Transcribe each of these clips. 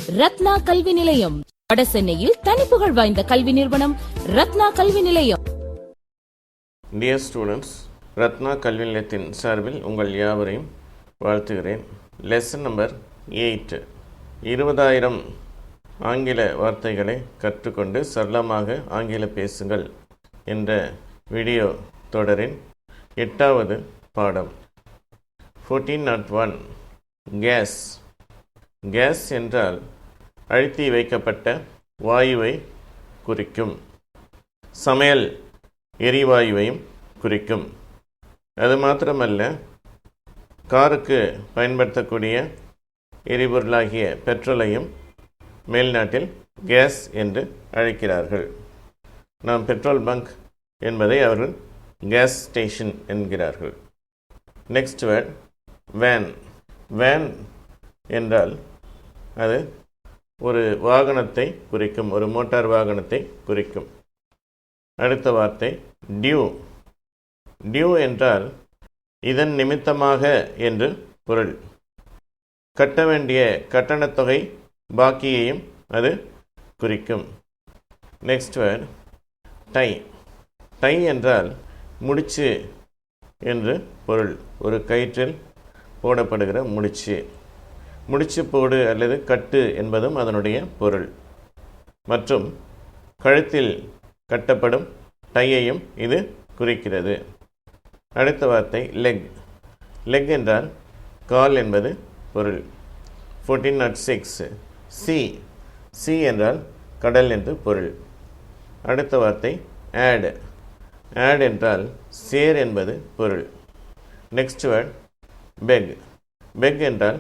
ரத்னா கல்வி நிலையம், வடசென்னையில் தனிப்புகழ் வாய்ந்த கல்வி நிறுவனம் ரத்னா கல்வி நிலையம். டியர் ஸ்டூடெண்ட்ஸ், ரத்னா கல்வி நிலையத்தின் சார்பில் உங்கள் யாவரையும் வாழ்த்துகிறேன். லெசன் நம்பர் 8, 20,000 ஆங்கில வார்த்தைகளை கற்றுக்கொண்டு சரளமாக ஆங்கில பேசுங்கள் என்ற வீடியோ தொடரின் 8வது பாடம். 1401 கேஸ். கேஸ் என்றால் அழுத்தி வைக்கப்பட்ட வாயுவை குறிக்கும். சமையல் எரிவாயுவையும் குறிக்கும். அது மாத்திரமல்ல, காருக்கு பயன்படுத்தக்கூடிய எரிபொருளாகிய பெட்ரோலையும் மேல்நாட்டில் கேஸ் என்று அழைக்கிறார்கள். நாம் பெட்ரோல் பங்க் என்பதை அவர்கள் கேஸ் ஸ்டேஷன் என்கிறார்கள். Next word van. வேன் என்றால் அது ஒரு வாகனத்தை குறிக்கும், ஒரு மோட்டார் வாகனத்தை குறிக்கும். அடுத்த வார்த்தை டியூ. டியூ என்றால் இதன் நிமித்தமாக என்று பொருள். கட்ட வேண்டிய கட்டணத் தொகை பாக்கியையும் அது குறிக்கும். Next word tie. டை என்றால் முடிச்சு என்று பொருள். ஒரு கயிற்றில் போடப்படுகிற முடிச்சு. முடிச்சு போடு அல்லது கட்டு என்பதும் அதனுடைய பொருள். மற்றும் கழுத்தில் கட்டப்படும் டையையும் இது குறிக்கிறது. அடுத்த வார்த்தை லெக். லெக் என்றால் கால் என்பது பொருள். 1406 சி. சி என்றால் கடல் என்று பொருள். அடுத்த வார்த்தை ஆட். ஆட் என்றால் சேர் என்பது பொருள். நெக்ஸ்ட் வேர்ட் பெக். பெக் என்றால்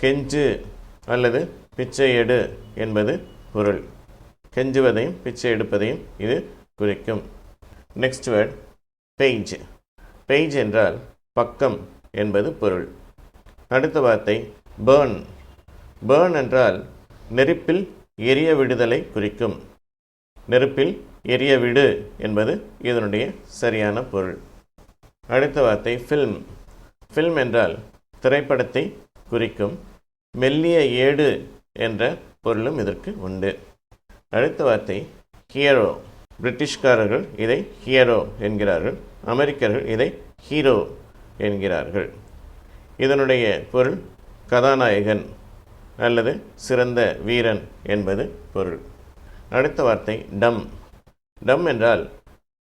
கெஞ்சு அல்லது பிச்சை எடு என்பது பொருள். கெஞ்சுவதையும் பிச்சை எடுப்பதையும் இது குறிக்கும். Next word page. பேஜ் என்றால் பக்கம் என்பது பொருள். அடுத்த வார்த்தை பேர்ன். பேர்ன் என்றால் நெருப்பில் எரிய விடுதலை குறிக்கும். நெருப்பில் எரிய விடு என்பது இதனுடைய சரியான பொருள். அடுத்த வார்த்தை ஃபில்ம். ஃபில்ம் என்றால் திரைப்படத்தை குறிக்கும். மெல்லிய ஏடு என்ற பொருளும் இதற்கு உண்டு. அடுத்த வார்த்தை ஹீரோ. பிரிட்டிஷ்காரர்கள் இதை ஹீரோ என்கிறார்கள். அமெரிக்கர்கள் இதை ஹீரோ என்கிறார்கள். இதனுடைய பொருள் கதாநாயகன் அல்லது சிறந்த வீரன் என்பது பொருள். அடுத்த வார்த்தை டம். டம் என்றால்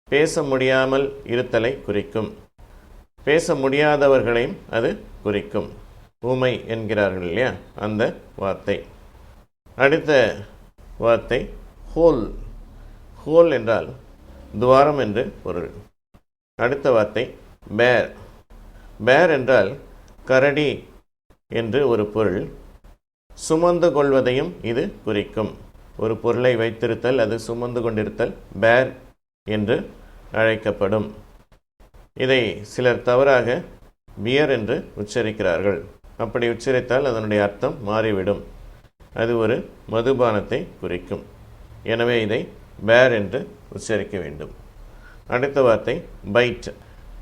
பேச முடியாமல் இருத்தலை குறிக்கும். பேச முடியாதவர்களையும் அது குறிக்கும். ஊமை என்கிறார்கள் இல்லையா, அந்த வார்த்தை. அடுத்த வார்த்தை ஹோல். ஹோல் என்றால் துவாரம் என்று பொருள். அடுத்த வார்த்தை பேர். பேர் என்றால் கரடி என்று ஒரு பொருள். சுமந்து கொள்வதையும் இது குறிக்கும். ஒரு பொருளை வைத்திருத்தல், அது சுமந்து கொண்டிருத்தல் பேர் என்று அழைக்கப்படும். இதை சிலர் தவறாக பியர் என்று உச்சரிக்கிறார்கள். அப்படி உச்சரித்தால் அதனுடைய அர்த்தம் மாறிவிடும். அது ஒரு மதுபானத்தை குறிக்கும். எனவே இதை பேர் என்று உச்சரிக்க வேண்டும். அடுத்த வார்த்தை பைட்.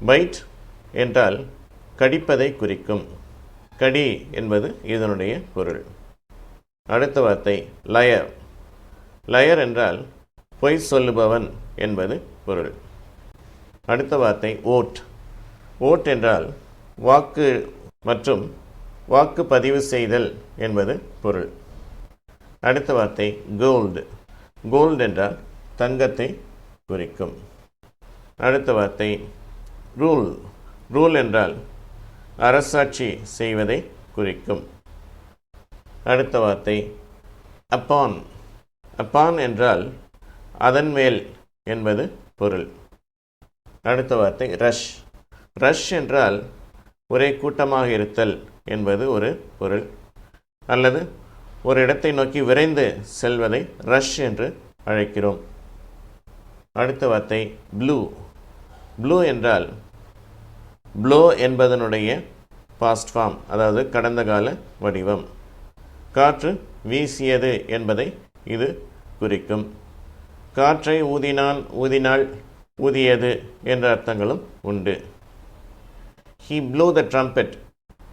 பைட் என்றால் கடிப்பதை குறிக்கும். கடி என்பது இதனுடைய பொருள். அடுத்த வார்த்தை லயர். லயர் என்றால் பொய் சொல்லுபவன் என்பது பொருள். அடுத்த வார்த்தை ஓட். ஓட் என்றால் வாக்கு மற்றும் வாக்கு பதிவு செய்தல் என்பது பொருள். அடுத்த வார்த்தை கோல்டு. கோல்டு என்றால் தங்கத்தை குறிக்கும். அடுத்த வார்த்தை ரூல். ரூல் என்றால் அரசாட்சி செய்வதை குறிக்கும். அடுத்த வார்த்தை அப்பான். அப்பான் என்றால் அதன் மேல் என்பது பொருள். அடுத்த வார்த்தை ரஷ். ரஷ் என்றால் ஒரே கூட்டமாக இருத்தல் என்பது ஒரு பொருள். அல்லது ஒரு இடத்தை நோக்கி விரைந்து செல்வதை ரஷ் என்று அழைக்கிறோம். அடுத்த வார்த்தை ப்ளூ. ப்ளூ என்றால் ப்ளோ என்பதனுடைய பாஸ்ட் ஃபார்ம், அதாவது கடந்த கால வடிவம். காற்று வீசியது என்பதை இது குறிக்கும். காற்றை ஊதினான், ஊதினாள், ஊதியது என்ற அர்த்தங்களும் உண்டு. He blew the trumpet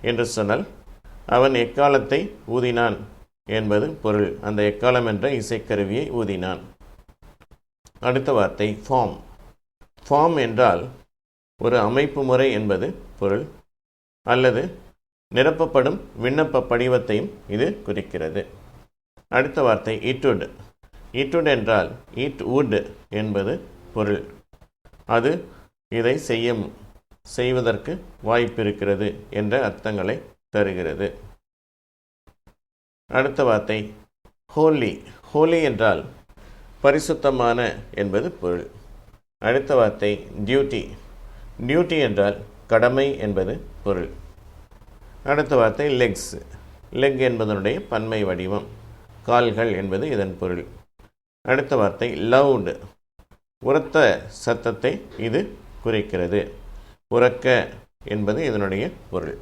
என்று சொன்னால் அவன் எக்காலத்தை ஊதினான் என்பது பொருள். அந்த எக்காலம் என்ற இசைக்கருவியை ஊதினான். அடுத்த வார்த்தை ஃபார்ம். ஃபார்ம் என்றால் ஒரு அமைப்பு முறை என்பது பொருள், அல்லது நிரப்பப்படும் விண்ணப்ப படிவத்தையும் இது குறிக்கிறது. அடுத்த வார்த்தை இட்டுட். இட்டுட் என்றால் இட் வுட் என்பது பொருள். அது இதை செய்வதற்கு வாய்ப்பிருக்கிறது என்ற அர்த்தங்களை தருகிறது. அடுத்த வார்த்தை ஹோலி. ஹோலி என்றால் பரிசுத்தமான என்பது பொருள். அடுத்த வார்த்தை டியூட்டி. டியூட்டி என்றால் கடமை என்பது பொருள். அடுத்த வார்த்தை லெக்ஸ். லெக் என்பதனுடைய பன்மை வடிவம், கால்கள் என்பது இதன் பொருள். அடுத்த வார்த்தை லவுட். உரத்த சத்தத்தை இது குறிக்கிறது. உரக்க என்பது இதனுடைய பொருள்.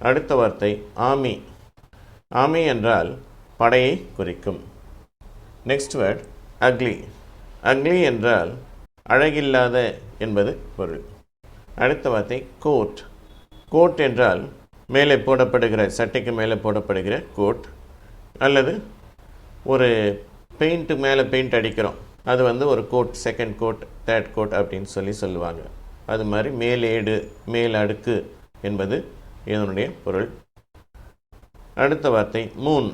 அடுத்த வார்த்தை ஆமி. ஆமி என்றால் படையை குறிக்கும். Next word ugly. அக்லி என்றால் அழகில்லாத என்பது பொருள். அடுத்த வார்த்தை கோட். கோட் என்றால் மேலே போடப்படுகிற, சட்டைக்கு மேலே போடப்படுகிற கோட், அல்லது ஒரு பெயிண்ட்டு மேலே பெயிண்ட் அடிக்கிறோம், அது ஒரு coat, second coat, third coat அப்படின்னு சொல்லுவாங்க. அது மாதிரி மேலேடு, மேல் அடுக்கு என்பது இதனுடைய பொருள். அடுத்த வார்த்தை மூன்.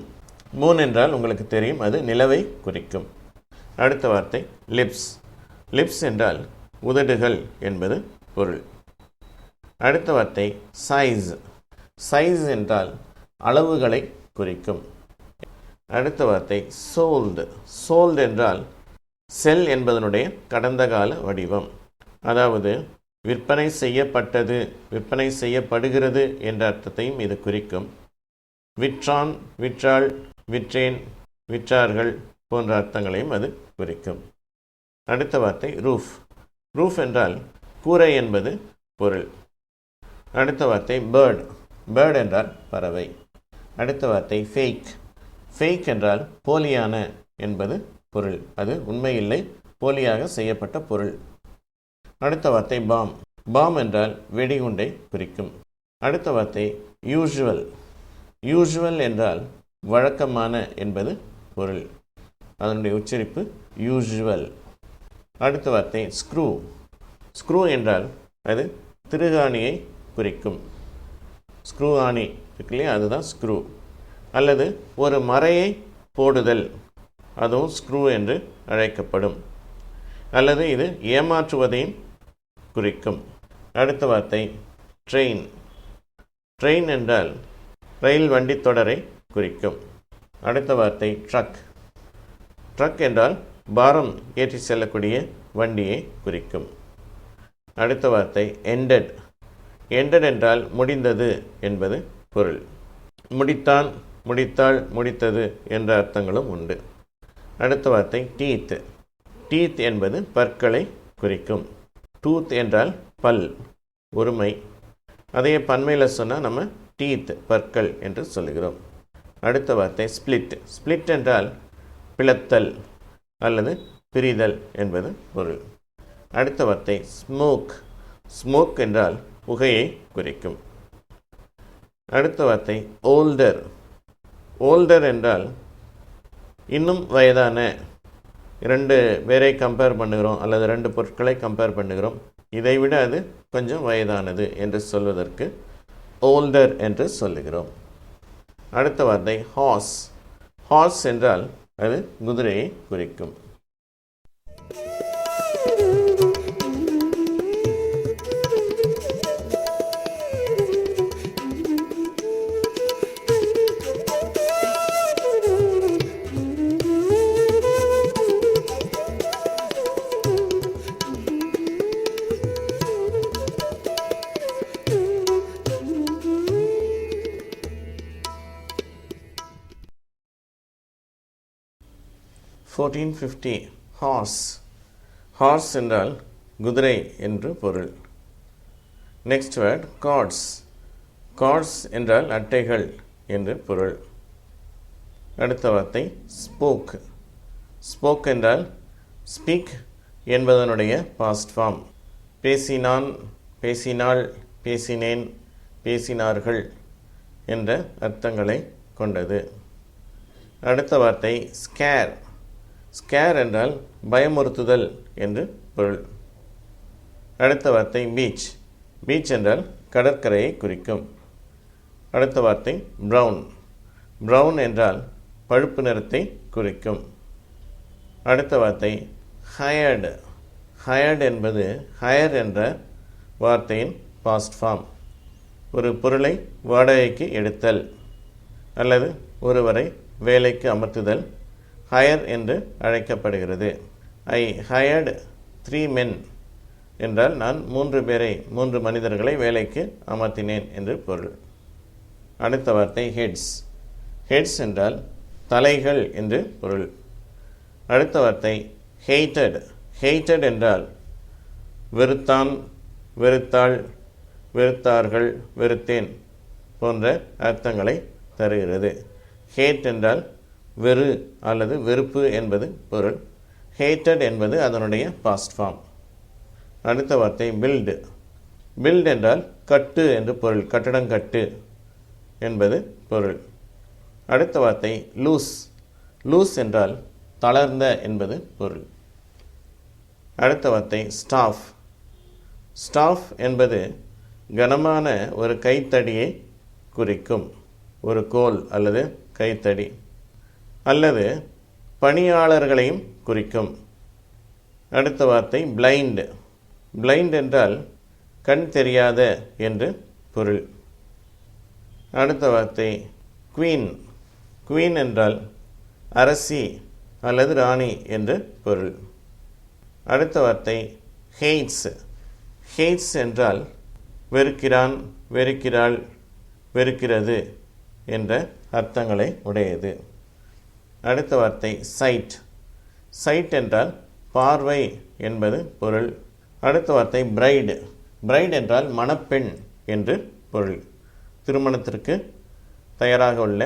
மூன் என்றால் உங்களுக்கு தெரியும், அது நிலவை குறிக்கும். அடுத்த வார்த்தை லிப்ஸ். லிப்ஸ் என்றால் உதடுகள் என்பது பொருள். அடுத்த வார்த்தை சைஸ். சைஸ் என்றால் அளவுகளை குறிக்கும். அடுத்த வார்த்தை சோல்டு. சோல்டு என்றால் செல் என்பதனுடைய கடந்த கால வடிவம், அதாவது விற்பனை செய்யப்பட்டது, விற்பனை செய்யப்படுகிறது என்ற அர்த்தத்தையும் இது குறிக்கும். விற்றான், விற்றாள், விற்றேன், விற்றார்கள் போன்ற அர்த்தங்களையும் அது குறிக்கும். அடுத்த வார்த்தை ரூஃப். ரூஃப் என்றால் கூரை என்பது பொருள். அடுத்த வார்த்தை பேர்ட். பேர்ட் என்றால் பறவை. அடுத்த வார்த்தை ஃபேக். ஃபேக் என்றால் போலியான என்பது பொருள், அது உண்மையில்லை, போலியாக செய்யப்பட்ட பொருள். அடுத்த வார்த்தை பாம். பாம் என்றால் வெடிகுண்டை குறிக்கும். அடுத்த வார்த்தை யூஷுவல். யூஷுவல் என்றால் வழக்கமான என்பது பொருள், அதனுடைய உச்சரிப்பு யூஷுவல். அடுத்த வார்த்தை ஸ்க்ரூ. ஸ்க்ரூ என்றால் அது திருகாணியை குறிக்கும். ஸ்க்ரூ ஆணி இருக்கு இல்லையா, அதுதான் ஸ்க்ரூ. அல்லது ஒரு மரையை போடுதல், அதுவும் ஸ்க்ரூ என்று அழைக்கப்படும். அல்லது இது ஏமாற்றுவதையும் குறிக்கும். அடுத்த வார்த்தை ட்ரெயின். ட்ரெயின் என்றால் ரயில் வண்டி தொடரை குறிக்கும். அடுத்த வார்த்தை ட்ரக். ட்ரக் என்றால் பாரம் ஏற்றி செல்லக்கூடிய வண்டியை குறிக்கும். அடுத்த வார்த்தை எண்டட். எண்டட் என்றால் முடிந்தது என்பது பொருள். முடித்தான், முடித்தாள், முடித்தது என்ற அர்த்தங்களும் உண்டு. அடுத்த வார்த்தை டீத். டீத் என்பது பற்களை குறிக்கும். டூத் என்றால் பல், ஒருமை. அதையே பன்மையில் சொன்னால் நம்ம டீத், பற்கள் என்று சொல்லுகிறோம். அடுத்த வார்த்தை ஸ்பிளிட். ஸ்பிளிட் என்றால் பிளத்தல் அல்லது பிரிதல் என்பது பொருள். அடுத்த வார்த்தை ஸ்மோக். ஸ்மோக் என்றால் புகையை குறிக்கும். அடுத்த வார்த்தை ஓல்டர். ஓல்டர் என்றால் இன்னும் வயதான. இரண்டு பேரை கம்பேர் பண்ணுகிறோம், அல்லது ரெண்டு பொருட்களை கம்பேர் பண்ணுகிறோம், இதைவிட அது கொஞ்சம் வயதானது என்று சொல்வதற்கு ஓல்டர் என்று சொல்லுகிறோம். அடுத்த வார்த்தை ஹார்ஸ். ஹார்ஸ் என்றால் அது குதிரையை குறிக்கும். ஹார்ஸ். ஹார்ஸ் என்றால் குதிரை என்று பொருள். Next word cards. கார்ட்ஸ் என்றால் அட்டைகள் என்று பொருள். அடுத்த வார்த்தை ஸ்போக். ஸ்போக் என்றால் ஸ்பீக் என்பதனுடைய பாஸ்ட் ஃபார்ம். பேசினான், பேசினாள், பேசினேன், பேசினார்கள் என்ற அர்த்தங்களை கொண்டது. அடுத்த வார்த்தை ஸ்கேர். ஸ்கேர் என்றால் பயமுறுத்துதல் என்று பொருள். அடுத்த வார்த்தை பீச். பீச் என்றால் கடற்கரையை குறிக்கும். அடுத்த வார்த்தை ப்ரவுன். ப்ரவுன் என்றால் பழுப்பு நிறத்தை குறிக்கும். அடுத்த வார்த்தை ஹயர்டு. ஹயர்டு என்பது ஹயர் என்ற வார்த்தையின் பாஸ்ட் ஃபார்ம். ஒரு பொருளை வாடகைக்கு எடுத்தல் அல்லது ஒருவரை வேலைக்கு அமர்த்துதல் ஹயர் என்று அழைக்கப்படுகிறது. ஐ ஹயர்டு 3 men என்றால் நான் 3 மனிதர்களை வேலைக்கு அமர்த்தினேன் என்று பொருள். அடுத்த வார்த்தை ஹெட்ஸ். ஹெட்ஸ் என்றால் தலைகள் என்று பொருள். அடுத்த வார்த்தை ஹெய்டட். ஹெய்டட் என்றால் வெறுத்தான், வெறுத்தாள், வெறுத்தார்கள், வெறுத்தேன் போன்ற அர்த்தங்களை தருகிறது. ஹேட் என்றால் வெறு அல்லது வெறுப்பு என்பது பொருள். ஹேட்டட் என்பது அதனுடைய பாஸ்ட் ஃபார்ம். அடுத்த வார்த்தை பில்டு. பில்ட் என்றால் கட்டு என்று பொருள். கட்டடம் கட்டு என்பது பொருள். அடுத்த வார்த்தை லூஸ். லூஸ் என்றால் தளர்ந்த என்பது பொருள். அடுத்த வார்த்தை ஸ்டாஃப். ஸ்டாஃப் என்பது கனமான ஒரு கைத்தடியை குறிக்கும். ஒரு கோல் அல்லது கைத்தடி அல்லது பணியாளர்களையும் குறிக்கும். அடுத்த வார்த்தை பிளைண்ட். பிளைண்ட் என்றால் கண் தெரியாத என்று பொருள். அடுத்த வார்த்தை குவீன். குவீன் என்றால் அரசி அல்லது ராணி என்று பொருள். அடுத்த வார்த்தை ஹெய்ட்ஸ். ஹெய்ட்ஸ் என்றால் வெறுக்கிறான், வெறுக்கிறாள், வெறுக்கிறது என்ற அர்த்தங்களை உடையது. அடுத்த வார்த்தை சைட். சைட் என்றால் பார்வை என்பது பொருள். அடுத்த வார்த்தை பிரைடு. பிரைடு என்றால் மணப்பெண் என்று பொருள். திருமணத்திற்கு தயாராக உள்ள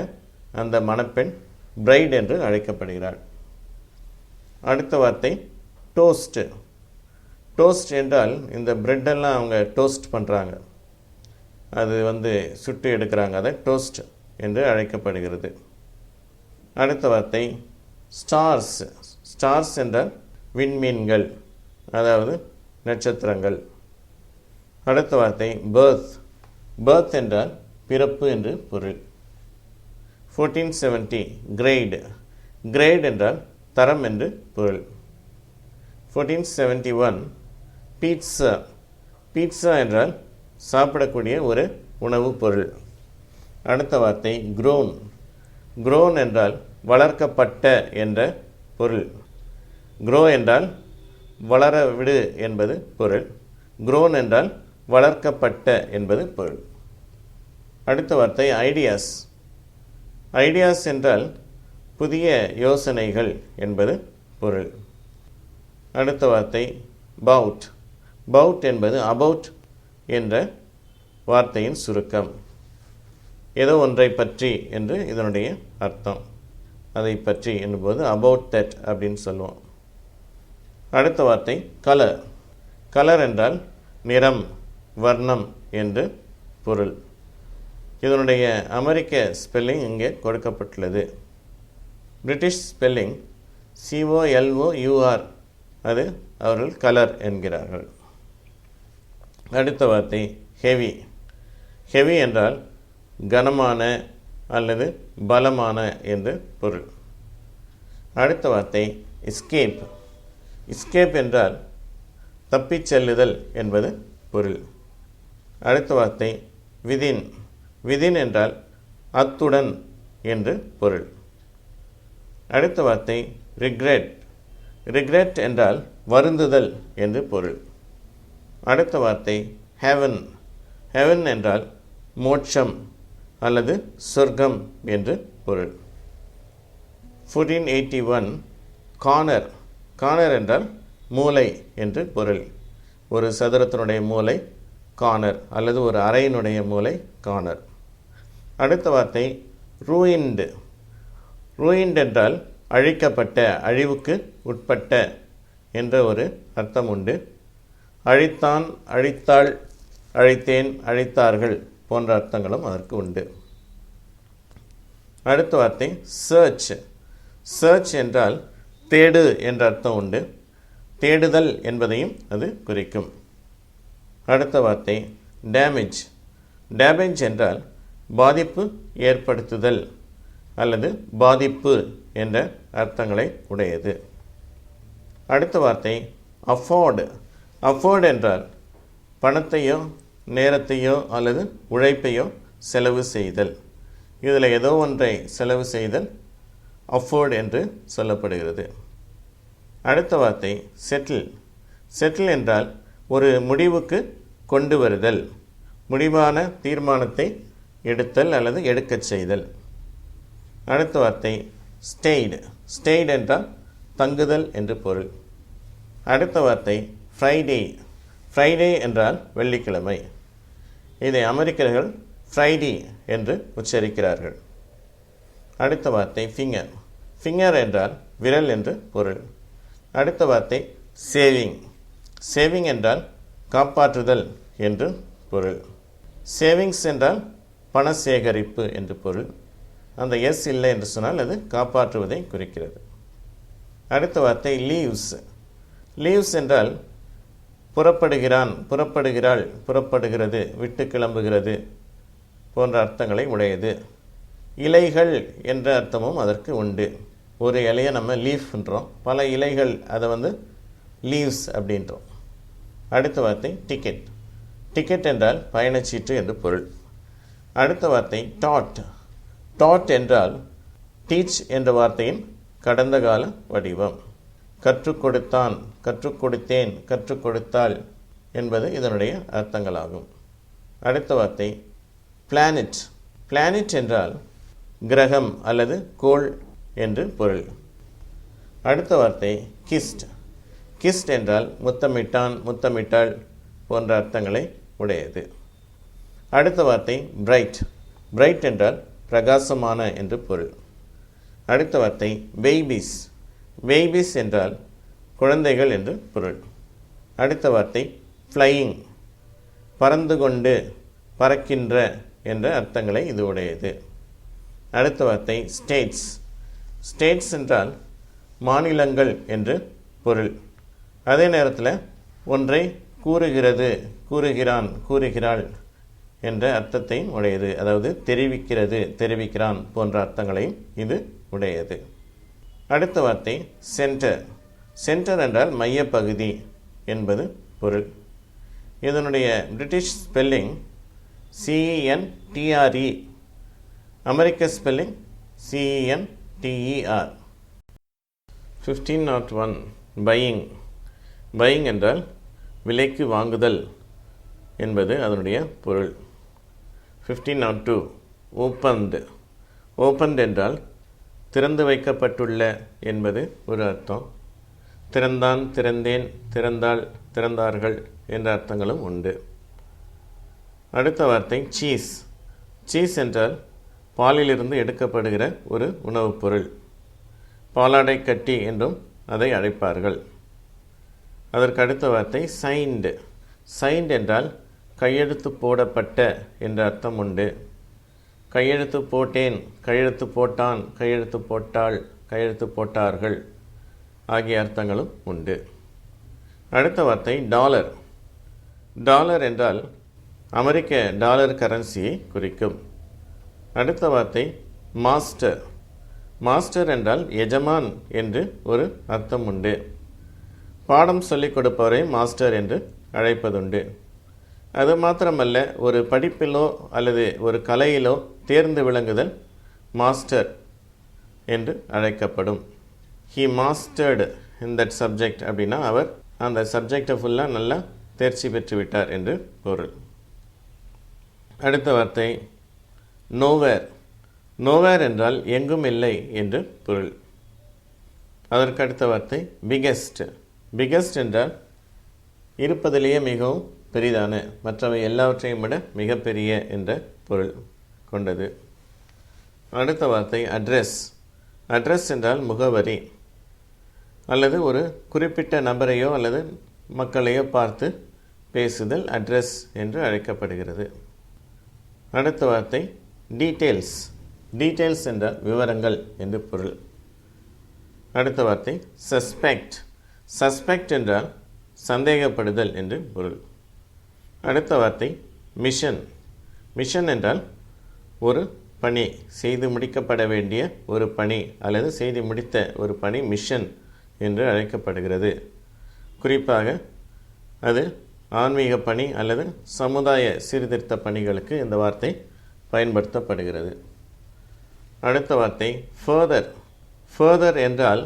அந்த மணப்பெண் பிரைடு என்று அழைக்கப்படுகிறாள். அடுத்த வார்த்தை டோஸ்ட். டோஸ்ட் என்றால் இந்த பிரெட்டெல்லாம் அவங்க டோஸ்ட் பண்ணுறாங்க, அது சுட்டு எடுக்கிறாங்க, அதை டோஸ்ட் என்று அழைக்கப்படுகிறது. அடுத்த வார்த்தை ஸ்டார்ஸ். ஸ்டார்ஸ் என்றால் விண்மீன்கள், அதாவது நட்சத்திரங்கள். அடுத்த வார்த்தை பர்த். பர்த் என்றால் பிறப்பு என்று பொருள். 1470 கிரேட். கிரேட் என்றால் தரம் என்று பொருள். 1471 பீட்சா. பீட்சா என்றால் சாப்பிடக்கூடிய ஒரு உணவுப் பொருள். அடுத்த வார்த்தை க்ரோன். க்ரோன் என்றால் வளர்க்கப்பட்ட என்ற பொருள். க்ரோ என்றால் வளர விடு என்பது பொருள். க்ரோன் என்றால் வளர்க்கப்பட்ட என்பது பொருள். அடுத்த வார்த்தை ஐடியாஸ். ஐடியாஸ் என்றால் புதிய யோசனைகள் என்பது பொருள். அடுத்த வார்த்தை பவுட். பவுட் என்பது அபவுட் என்ற வார்த்தையின் சுருக்கம். ஏதோ ஒன்றை பற்றி என்று இதனுடைய அர்த்தம். அதை பற்றி என்னும்போது அபவுட் தட் அப்படின்னு சொல்லுவோம். அடுத்த வார்த்தை கலர். கலர் என்றால் நிறம், வர்ணம் என்று பொருள். இதனுடைய அமெரிக்க ஸ்பெல்லிங் இங்கே கொடுக்கப்பட்டுள்ளது. பிரிட்டிஷ் ஸ்பெல்லிங் COLOUR, அது அவர்கள் கலர் என்கிறார்கள். அடுத்த வார்த்தை ஹெவி. ஹெவி என்றால் கனமான அல்லது பலமான என்று பொருள். அடுத்த வார்த்தை எஸ்கேப். எஸ்கேப் என்றால் தப்பிச் செல்லுதல் என்பது பொருள். அடுத்த வார்த்தை விதின். விதின் என்றால் அத்துடன் என்று பொருள். அடுத்த வார்த்தை ரிக்ரெட். ரிக்ரெட் என்றால் வருந்துதல் என்று பொருள். அடுத்த வார்த்தை ஹெவன். ஹெவன் என்றால் மோட்சம் அல்லது சொர்க்கம் என்று பொருள். 1481 கார்னர். கார்னர் என்றால் மூலை என்று பொருள். ஒரு சதுரத்தினுடைய மூலை கார்னர் அல்லது ஒரு அறையினுடைய மூலை கார்னர். அடுத்த வார்த்தை ரூயின்டு. ரூயின்ட் என்றால் அழிக்கப்பட்ட, அழிவுக்கு உட்பட்ட என்ற ஒரு அர்த்தம் உண்டு. அழித்தான், அழித்தாள், அழித்தேன், அழித்தார்கள் போன்ற அர்த்தங்களும் அதற்கு உண்டு. அடுத்த வார்த்தை சர்ச். சர்ச் என்றால் தேடு என்ற அர்த்தம் உண்டு. தேடுதல் என்பதையும் அது குறிக்கும். அடுத்த வார்த்தை டேமேஜ். டேமேஜ் என்றால் பாதிப்பு ஏற்படுத்துதல் அல்லது பாதிப்பு என்ற அர்த்தங்களை உடையது. அடுத்த வார்த்தை அஃபோர்டு. அஃபோர்டு என்றால் பணத்தையோ நேரத்தையோ அல்லது உழைப்பையோ செலவு செய்தல். இதில் ஏதோ ஒன்றை செலவு செய்தல் அஃபோர்டு என்று சொல்லப்படுகிறது. அடுத்த வார்த்தை செட்டில். செட்டில் என்றால் ஒரு முடிவுக்கு கொண்டு வருதல், முடிவான தீர்மானத்தை எடுத்தல் அல்லது எடுக்கச் செய்தல். அடுத்த வார்த்தை ஸ்டெய்டு. ஸ்டெய்டு என்றால் தங்குதல் என்று பொருள். அடுத்த வார்த்தை ஃப்ரைடே. ஃப்ரைடே என்றால் வெள்ளிக்கிழமை. இதை அமெரிக்கர்கள் ஃப்ரைடே என்று உச்சரிக்கிறார்கள். அடுத்த வார்த்தை ஃபிங்கர். ஃபிங்கர் என்றால் விரல் என்று பொருள். அடுத்த வார்த்தை சேவிங். சேவிங் என்றால் காப்பாற்றுதல் என்று பொருள். சேவிங்ஸ் என்றால் பண சேகரிப்பு என்று பொருள். அந்த எஸ் இல்லை என்று சொன்னால் அது காப்பாற்றுவதை குறிக்கிறது. அடுத்த வார்த்தை லீவ்ஸ். லீவ்ஸ் என்றால் புறப்படுகிறான், புறப்படுகிறாள், புறப்படுகிறது, விட்டு கிளம்புகிறது போன்ற அர்த்தங்களை உடையது. இலைகள் என்ற அர்த்தமும் அதற்கு உண்டு. ஒரு இலையை நம்ம லீஃப்ன்றோம், பல இலைகள் அதை லீவ்ஸ் அப்படின்றோம். அடுத்த வார்த்தை டிக்கெட். டிக்கெட் என்றால் பயணச்சீட்டு என்று பொருள். அடுத்த வார்த்தை டாட். டாட் என்றால் டீச் என்ற வார்த்தையின் கடந்த கால வடிவம். கற்றுக் கொடுத்தான், கற்றுக் கொடுத்தேன், கற்றுக் கொடுத்தாள் என்பது இதனுடைய அர்த்தங்களாகும். அடுத்த வார்த்தை பிளானட். பிளானட் என்றால் கிரகம் அல்லது கோள் என்று பொருள். அடுத்த வார்த்தை கிஸ்ட். கிஸ்ட் என்றால் முத்தமிட்டான், முத்தமிட்டாள் போன்ற அர்த்தங்களை உடையது. அடுத்த வார்த்தை பிரைட். பிரைட் என்றால் பிரகாசமான என்று பொருள். அடுத்த வார்த்தை பேபிஸ். பேபிஸ் என்றால் குழந்தைகள் என்று பொருள். அடுத்த வார்த்தை ஃப்ளையிங். பறந்து கொண்டு, பறக்கின்ற என்ற அர்த்தங்களை இது உடையது. அடுத்த வார்த்தை ஸ்டேட்ஸ். ஸ்டேட்ஸ் என்றால் மாநிலங்கள் என்று பொருள். அதே நேரத்தில் ஒன்றை கூறுகிறது, கூறுகிறான், கூறுகிறாள் என்ற அர்த்தத்தையும் உடையது. அதாவது தெரிவிக்கிறது, தெரிவிக்கிறான் போன்ற அர்த்தங்களையும் இது உடையது. அடுத்த வார்த்தை சென்டர். சென்டர் என்றால் மையப்பகுதி என்பது பொருள். இதனுடைய பிரிட்டிஷ் ஸ்பெல்லிங் CENTRE. அமெரிக்க ஸ்பெல்லிங் CENTER. 1501 பையிங். பையிங் என்றால் விலைக்கு வாங்குதல் என்பது அதனுடைய பொருள். 1502 ஓப்பன்டு. ஓப்பன்டு என்றால் திறந்து வைக்கப்பட்டுள்ள என்பது ஒரு அர்த்தம். திறந்தான், திறந்தேன், திறந்தாள், திறந்தார்கள் என்ற அர்த்தங்களும் உண்டு. அடுத்த வார்த்தை சீஸ். சீஸ் என்றால் பாலிலிருந்து எடுக்கப்படுகிற ஒரு உணவுப் பொருள். பாலாடை கட்டி என்றும் அதை அழைப்பார்கள். அதற்கு அடுத்த வார்த்தை சைன்டு. சைன்டு என்றால் கையெழுத்து போடப்பட்ட என்ற அர்த்தம் உண்டு. கையெழுத்து போட்டேன், கையெழுத்து போட்டான், கையெழுத்து போட்டாள், கையெழுத்து போட்டார்கள் ஆகிய அர்த்தங்களும் உண்டு. அடுத்த வார்த்தை டாலர். டாலர் என்றால் அமெரிக்க டாலர் கரன்சியை குறிக்கும். அடுத்த வார்த்தை மாஸ்டர். மாஸ்டர் என்றால் எஜமான் என்று ஒரு அர்த்தம் உண்டு. பாடம் சொல்லிக் கொடுப்பவரை மாஸ்டர் என்று அழைப்பதுண்டு. அது மாத்திரமல்ல, ஒரு படிப்பிலோ அல்லது ஒரு கலையிலோ தேர்ந்து விளங்குதல் மாஸ்டர் என்று அழைக்கப்படும். He mustard in that subject அப்படின்னா அவர் அந்த சப்ஜெக்டை ஃபுல்லாக நல்லா தேர்ச்சி பெற்று விட்டார் என்று பொருள். அடுத்த வார்த்தை நோவேர். நோவேர் என்றால் எங்கும் இல்லை என்று பொருள். அதற்கு அடுத்த வார்த்தை பிகெஸ்ட். பிகெஸ்ட் என்றால் இருப்பதிலேயே மிகவும் பெரிதான, மற்றவை எல்லாவற்றையும் விட மிகப்பெரிய என்ற பொருள் கொண்டது. அடுத்த வார்த்தை அட்ரஸ். அட்ரஸ் என்றால் முகவரி அல்லது ஒரு குறிப்பிட்ட நபரையோ அல்லது மக்களையோ பார்த்து பேசுதல் அட்ரஸ் என்று அழைக்கப்படுகிறது. அடுத்த வார்த்தை டீட்டெயில்ஸ். டீட்டெயில்ஸ் என்றால் விவரங்கள் என்று பொருள். அடுத்த வார்த்தை சஸ்பெக்ட். சஸ்பெக்ட் என்றால் சந்தேகப்படுதல் என்று பொருள். அடுத்த வார்த்தை மிஷன். மிஷன் என்றால் ஒரு பணி, செய்து முடிக்கப்பட வேண்டிய ஒரு பணி அல்லது செய்து முடித்த ஒரு பணி மிஷன் என்று அழைக்கப்படுகிறது. குறிப்பாக அது ஆன்மீக பணி அல்லது சமுதாய சீர்திருத்த பணிகளுக்கு இந்த வார்த்தை பயன்படுத்தப்படுகிறது. அடுத்த வார்த்தை ஃபர்தர். ஃபர்தர் என்றால்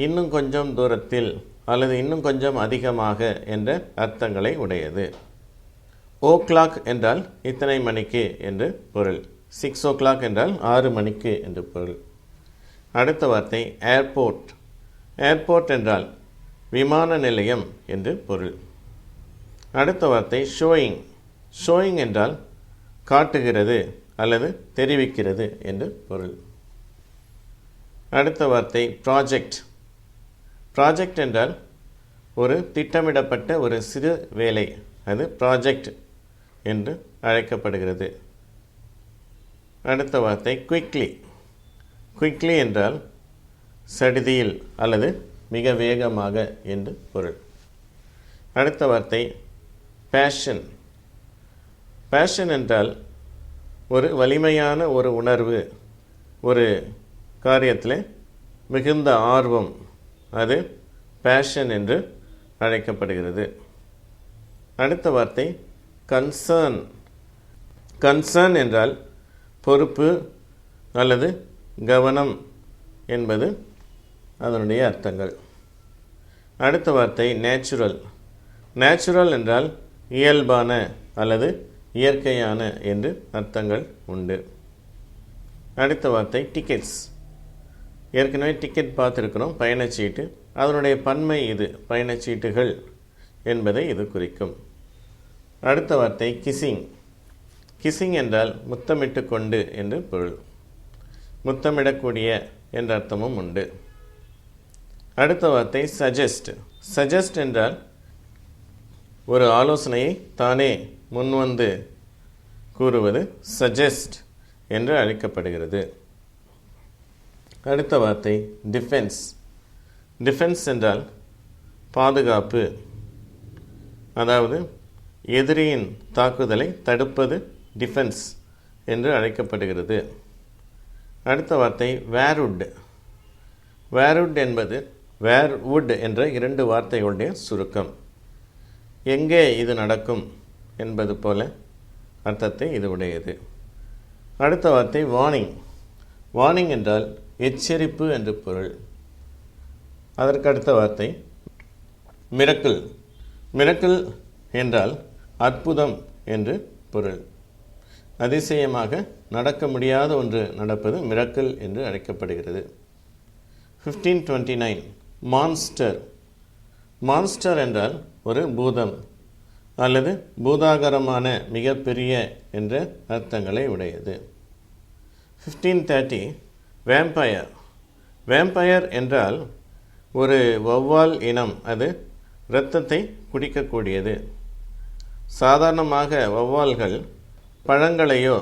இன்னும் கொஞ்சம் தூரத்தில் அல்லது இன்னும் கொஞ்சம் அதிகமாக என்ற அர்த்தங்களை உடையது. ஓ கிளாக் என்றால் இத்தனை மணிக்கு என்று பொருள். 6 o'clock என்றால் 6 மணிக்கு என்று பொருள். அடுத்த வார்த்தை ஏர்போர்ட். ஏர்போர்ட் என்றால் விமான நிலையம் என்று பொருள். அடுத்த வார்த்தை ஷோயிங். ஷோயிங் என்றால் காட்டுகிறது அல்லது தெரிவிக்கிறது என்று பொருள். அடுத்த வார்த்தை ப்ராஜெக்ட். ப்ராஜெக்ட் என்றால் ஒரு திட்டமிடப்பட்ட ஒரு சிறு வேலை, அது ப்ராஜெக்ட் என்று அழைக்கப்படுகிறது. அடுத்த வார்த்தை குயிக்லி. குயிக்லி என்றால் சடிதியில் அல்லது மிக வேகமாக என்று பொருள். அடுத்த வார்த்தை பேஷன். பேஷன் என்றால் ஒரு வலிமையான ஒரு உணர்வு, ஒரு காரியத்தில் மிகுந்த ஆர்வம், அது பேஷன் என்று அழைக்கப்படுகிறது. அடுத்த வார்த்தை கன்சர்ன். கன்சர்ன் என்றால் பொறுப்பு அல்லது கவனம் என்பது அதனுடைய அர்த்தங்கள். அடுத்த வார்த்தை நேச்சுரல். நேச்சுரல் என்றால் இயல்பான அல்லது இயற்கையான என்று அர்த்தங்கள் உண்டு. அடுத்த வார்த்தை டிக்கெட்ஸ். ஏற்கனவே டிக்கெட் பார்த்துருக்கிறோம், பயணச்சீட்டு. அதனுடைய பன்மை இது, பயணச்சீட்டுகள் என்பதை இது குறிக்கும். அடுத்த வார்த்தை கிசிங். கிசிங் என்றால் முத்தமிட்டு கொண்டு என்று பொருள். முத்தமிடக்கூடிய என்ற அர்த்தமும் உண்டு. அடுத்த வார்த்தை சஜெஸ்ட். சஜெஸ்ட் என்றால் ஒரு ஆலோசனையை தானே முன்வந்து கூறுவது சஜெஸ்ட் என்று அழைக்கப்படுகிறது. அடுத்த வார்த்தை டிஃபென்ஸ். டிஃபென்ஸ் என்றால் பாதுகாப்பு, அதாவது எதிரியின் தாக்குதலை தடுப்பது டிஃபென்ஸ் என்று அழைக்கப்படுகிறது. அடுத்த வார்த்தை வேர்வுட். வேர்வுட் என்பது வேர்வுட் என்ற 2 வார்த்தைகளுடைய சுருக்கம். எங்கே இது நடக்கும் என்பது போல அர்த்தத்தை இது உடையது. அடுத்த வார்த்தை வார்னிங். வார்னிங் என்றால் எச்சரிப்பு என்று பொருள். அதற்கு அடுத்த வார்த்தை மிரக்கிள். மிரக்கிள் என்றால் அற்புதம் என்று பொருள். அதிசயமாக நடக்க முடியாத ஒன்று நடப்பது மிரக்கிள் என்று அழைக்கப்படுகிறது. 1529 மான்ஸ்டர். மான்ஸ்டர் என்றால் ஒரு பூதம் அல்லது பூதாகரமான மிகப்பெரிய என்ற அர்த்தங்களை உடையது. 1530 வேம்பயர். வேம்பயர் என்றால் ஒரு வௌவால் இனம், அது இரத்தத்தை குடிக்கக்கூடியது. சாதாரணமாக வௌவால்கள் பழங்களையோ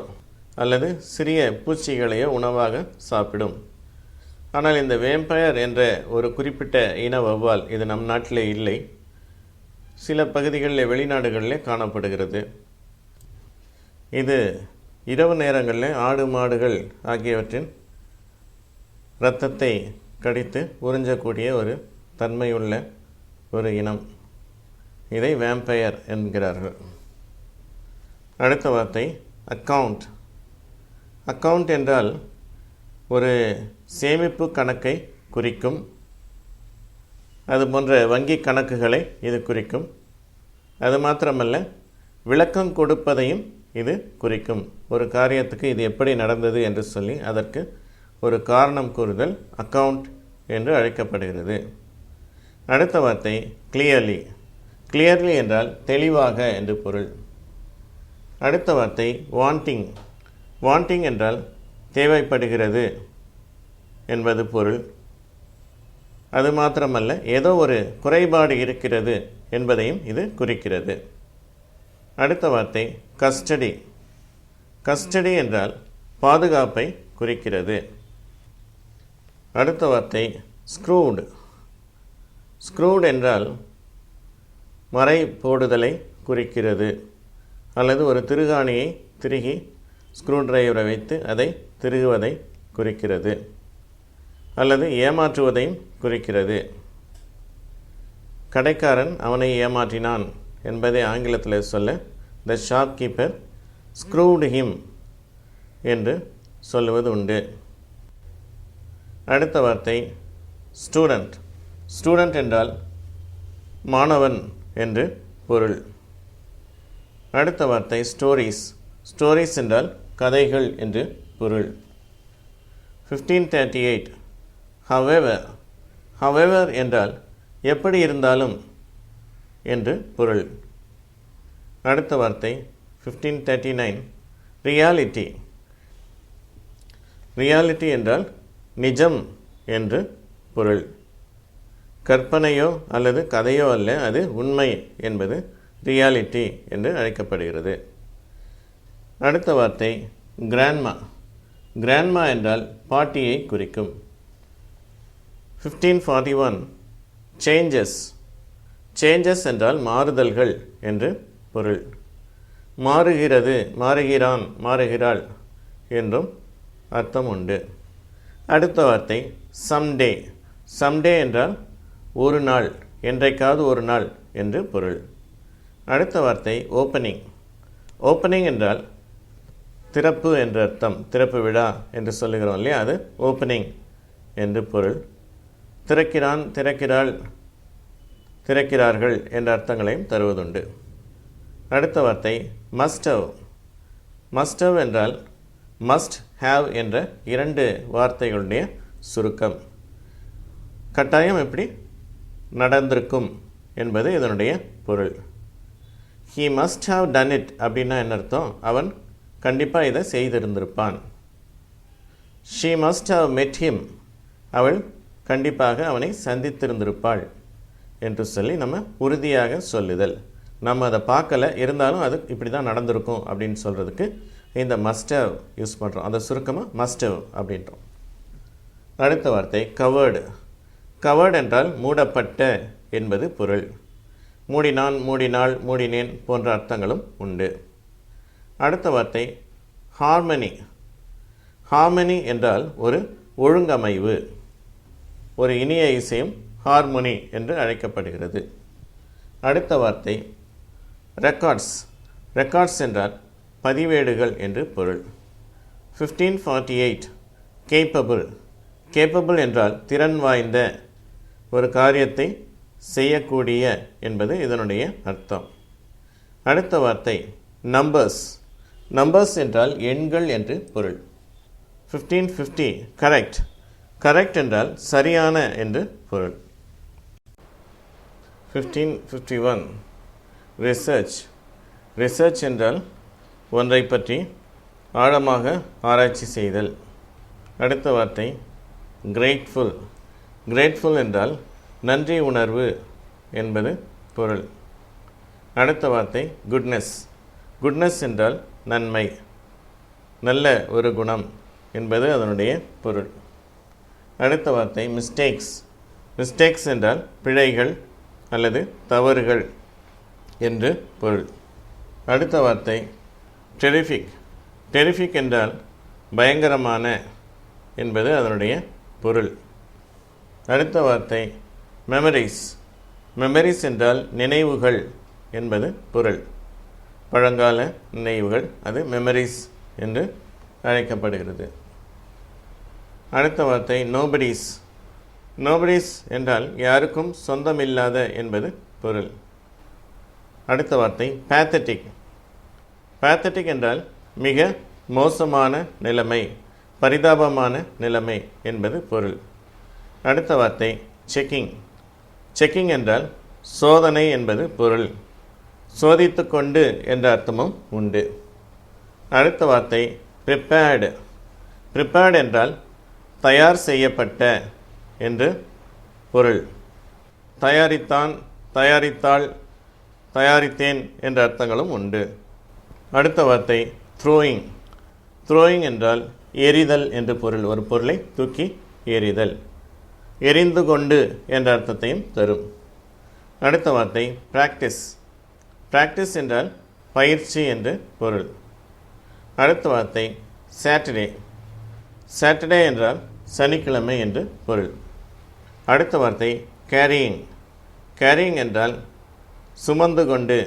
அல்லது சிறிய பூச்சிகளையோ உணவாக சாப்பிடும். ஆனால் இந்த வேம்பயர் என்ற ஒரு குறிப்பிட்ட இன வௌவால், இது நம் நாட்டிலே இல்லை, சில பகுதிகளில் வெளிநாடுகளில் காணப்படுகிறது. இது இரவு நேரங்களில் ஆடு மாடுகள் ஆகியவற்றின் இரத்தத்தை கடித்து உறிஞ்சக்கூடிய ஒரு தன்மையுள்ள ஒரு இனம். இதை வேம்பயர் என்கிறார்கள். அடுத்த வார்த்தை அக்கவுண்ட். அக்கவுண்ட் என்றால் ஒரு சேமிப்பு கணக்கை குறிக்கும். அது போன்ற வங்கி கணக்குகளை இது குறிக்கும். அது மாத்திரமல்ல, விளக்கம் கொடுப்பதையும் இது குறிக்கும். ஒரு காரியத்துக்கு இது எப்படி நடந்தது என்று சொல்லி அதற்கு ஒரு காரணம் கூறுதல் அக்கவுண்ட் என்று அழைக்கப்படுகிறது. அடுத்த வார்த்தை கிளியர்லி. கிளியர்லி என்றால் தெளிவாக என்று பொருள். அடுத்த வார்த்தை வாண்டிங். வாண்டிங் என்றால் தேவைப்படுகிறது என்பது பொருள். அது மாத்திரமல்ல, ஏதோ ஒரு குறைபாடு இருக்கிறது என்பதையும் இது குறிக்கிறது. அடுத்த வார்த்தை கஸ்டடி. கஸ்டடி என்றால் பாதுகாப்பை குறிக்கிறது. அடுத்த வார்த்தை ஸ்க்ரூடு. ஸ்க்ரூட் என்றால் மறை போடுதலை குறிக்கிறது, அல்லது ஒரு திருகாணியை திருகி ஸ்க்ரூ டிரைவரை வைத்து அதை திருகுவதை குறிக்கிறது, அல்லது ஏமாற்றுவதையும் குறிக்கிறது. கடைக்காரன் அவனை ஏமாற்றினான் என்பதை ஆங்கிலத்தில் சொல்ல த ஷாப்கீப்பர் ஸ்க்ரூடு ஹிம் என்று சொல்லுவது உண்டு. அடுத்த வார்த்தை ஸ்டூடெண்ட். ஸ்டூடெண்ட் என்றால் மாணவன் என்று பொருள். அடுத்த வார்த்தை ஸ்டோரிஸ். ஸ்டோரிஸ் என்றால் கதைகள் என்று பொருள். 1538 ஹவெவர். ஹவெவர் என்றால் எப்படி இருந்தாலும் என்று பொருள். அடுத்த வார்த்தை 1539 ரியாலிட்டி. ரியாலிட்டி என்றால் நிஜம் என்று பொருள். கற்பனையோ அல்லது கதையோ அல்ல, அது உண்மை என்பது ரியாலிட்டி என்று அழைக்கப்படுகிறது. அடுத்த வார்த்தை கிராண்ட்மா. கிராண்ட்மா என்றால் பாட்டியை குறிக்கும். 1541 சேஞ்சஸ். சேஞ்சஸ் என்றால் மாறுதல்கள் என்று பொருள். மாறுகிறது, மாறுகிறான், மாறுகிறாள் என்றும் அர்த்தம் உண்டு. அடுத்த வார்த்தை சம்டே. சம்டே என்றால் ஒரு நாள், என்றைக்காவது ஒரு நாள் என்று பொருள். அடுத்த வார்த்தை ஓப்பனிங். ஓப்பனிங் என்றால் திறப்பு என்ற அர்த்தம். திறப்பு விழா என்று சொல்லுகிறோம் இல்லையா, அது ஓப்பனிங் என்று பொருள். திறக்கிறான், திறக்கிறாள், திறக்கிறார்கள் என்ற அர்த்தங்களையும் தருவதுண்டு. அடுத்த வார்த்தை மஸ்ட் ஹவ். மஸ்ட் ஹவ் என்றால் மஸ்ட் ஹேவ் என்ற இரண்டு வார்த்தைகளுடைய சுருக்கம். கட்டாயம் எப்படி நடந்திருக்கும் என்பது இதனுடைய பொருள். He must have done it அப்படின்னா என்ன அர்த்தம்? அவன் கண்டிப்பாக இதை செய்திருந்திருப்பான். She must have met him. அவள் கண்டிப்பாக அவனை சந்தித்திருந்திருப்பாள் என்று சொல்லி நம்ம உறுதியாக சொல்லுதல். நம்ம அதை பார்க்கல, இருந்தாலும் அது இப்படி தான் நடந்திருக்கும் அப்படின்னு சொல்கிறதுக்கு இந்த மஸ்ட் ஹவ் யூஸ் பண்ணுறோம். அதை சுருக்கமாக மஸ்ட் ஹவ் அப்படின்றோம். அடுத்த வார்த்தை கவர்டு. கவர்டு என்றால் மூடப்பட்ட என்பது பொருள். மூடினான், மூடினாள், மூடினேன் போன்ற அர்த்தங்களும் உண்டு. அடுத்த வார்த்தை ஹார்மனி. ஹார்மனி என்றால் ஒரு ஒழுங்கமைவு. ஒரு இனிய இசையும் ஹார்மோனி என்று அழைக்கப்படுகிறது. அடுத்த வார்த்தை ரெக்கார்ட்ஸ். ரெக்கார்ட்ஸ் என்றால் பதிவேடுகள் என்று பொருள். 1548 கேப்பபிள். கேப்பபிள் என்றால் திறன் வாய்ந்த, ஒரு காரியத்தை செய்யக்கூடிய என்பது இதனுடைய அர்த்தம். அடுத்த வார்த்தை நம்பர்ஸ். நம்பர்ஸ் என்றால் எண்கள் என்று பொருள். 1550 கரெக்ட். கரெக்ட் என்றால் சரியான என்று பொருள். 1551 ரிசர்ச். ரிசர்ச் என்றால் ஒன்றை பற்றி ஆழமாக ஆராய்ச்சி செய்தல். அடுத்த வார்த்தை கிரேட்ஃபுல். கிரேட்ஃபுல் என்றால் நன்றி உணர்வு என்பது பொருள். அடுத்த வார்த்தை குட்னஸ். குட்னஸ் என்றால் நன்மை, நல்ல ஒரு குணம் என்பது அதனுடைய பொருள். அடுத்த வார்த்தை மிஸ்டேக்ஸ். மிஸ்டேக்ஸ் என்றால் பிழைகள் அல்லது தவறுகள் என்று பொருள். அடுத்த வார்த்தை டெரிஃபிக். டெரிஃபிக் என்றால் பயங்கரமான என்பது அதனுடைய பொருள். அடுத்த வார்த்தை மெமரிஸ். மெமரிஸ் என்றால் நினைவுகள் என்பது பொருள். பழங்கால நினைவுகள், அது மெமரிஸ் என்று அழைக்கப்படுகிறது. அடுத்த வார்த்தை நோபடிஸ். நோபடிஸ் என்றால் யாருக்கும் சொந்தமில்லாத என்பது பொருள். அடுத்த வார்த்தை பேத்தட்டிக். பேத்தட்டிக் என்றால் மிக மோசமான நிலைமை, பரிதாபமான நிலைமை என்பது பொருள். அடுத்த வார்த்தை செக்கிங். செக்கிங் என்றால் சோதனை என்பது பொருள். சோதித்து கொண்டு என்ற அர்த்தமும் உண்டு. அடுத்த வார்த்தை ப்ரிப்பேர்டு. ப்ரிப்பேர்டு என்றால் தயார் செய்யப்பட்ட என்று பொருள். தயாரித்தான், தயாரித்தாள், தயாரித்தேன் என்ற அர்த்தங்களும் உண்டு. அடுத்த வார்த்தை த்ரோயிங். த்ரோயிங் என்றால் எரிதல் என்று பொருள். ஒரு பொருளை தூக்கி எறிதல். எரிந்து கொண்டு என்ற அர்த்தத்தையும் தரும். அடுத்த வார்த்தை பிராக்டிஸ். பிராக்டிஸ் என்றால் பயிற்சி என்று பொருள். அடுத்த வார்த்தை சாட்டர்டே. சாட்டர்டே என்றால் சனிக்கிழமை என்று பொருள். அடுத்த வார்த்தை கேரியிங். கேரியிங் என்றால் சுமந்து கொண்டு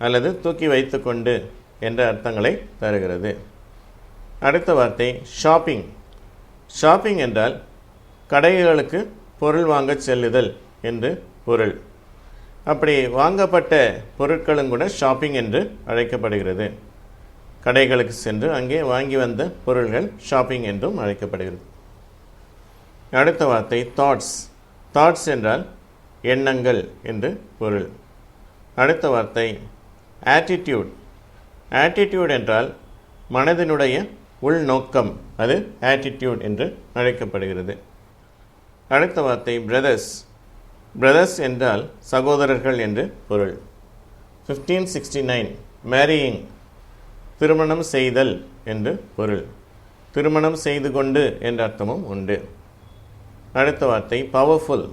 அல்லது தூக்கி வைத்து கொண்டு என்ற அர்த்தங்களை தருகிறது. அடுத்த வார்த்தை ஷாப்பிங். ஷாப்பிங் என்றால் கடைகளுக்கு பொருள் வாங்கச் செல்லுதல் என்று பொருள். அப்படி வாங்கப்பட்ட பொருட்களும் கூட ஷாப்பிங் என்று அழைக்கப்படுகிறது. கடைகளுக்கு சென்று அங்கே வாங்கி வந்த பொருள்கள் ஷாப்பிங் என்றும் அழைக்கப்படுகிறது. அடுத்த வார்த்தை தாட்ஸ். தாட்ஸ் என்றால் எண்ணங்கள் என்று பொருள். அடுத்த வார்த்தை ஆட்டிடியூட். ஆட்டிடியூட் என்றால் மனதினுடைய உள்நோக்கம், அது ஆட்டிடியூட் என்று அழைக்கப்படுகிறது. அடுத்த வார்த்தை பிரதர்ஸ். பிரதர்ஸ் என்றால் சகோதரர்கள் என்று பொருள். 1569 மேரியிங், திருமணம் செய்தல் என்று பொருள். திருமணம் செய்து கொண்டு என்ற அர்த்தமும் உண்டு. அடுத்த வார்த்தை பவர்ஃபுல்.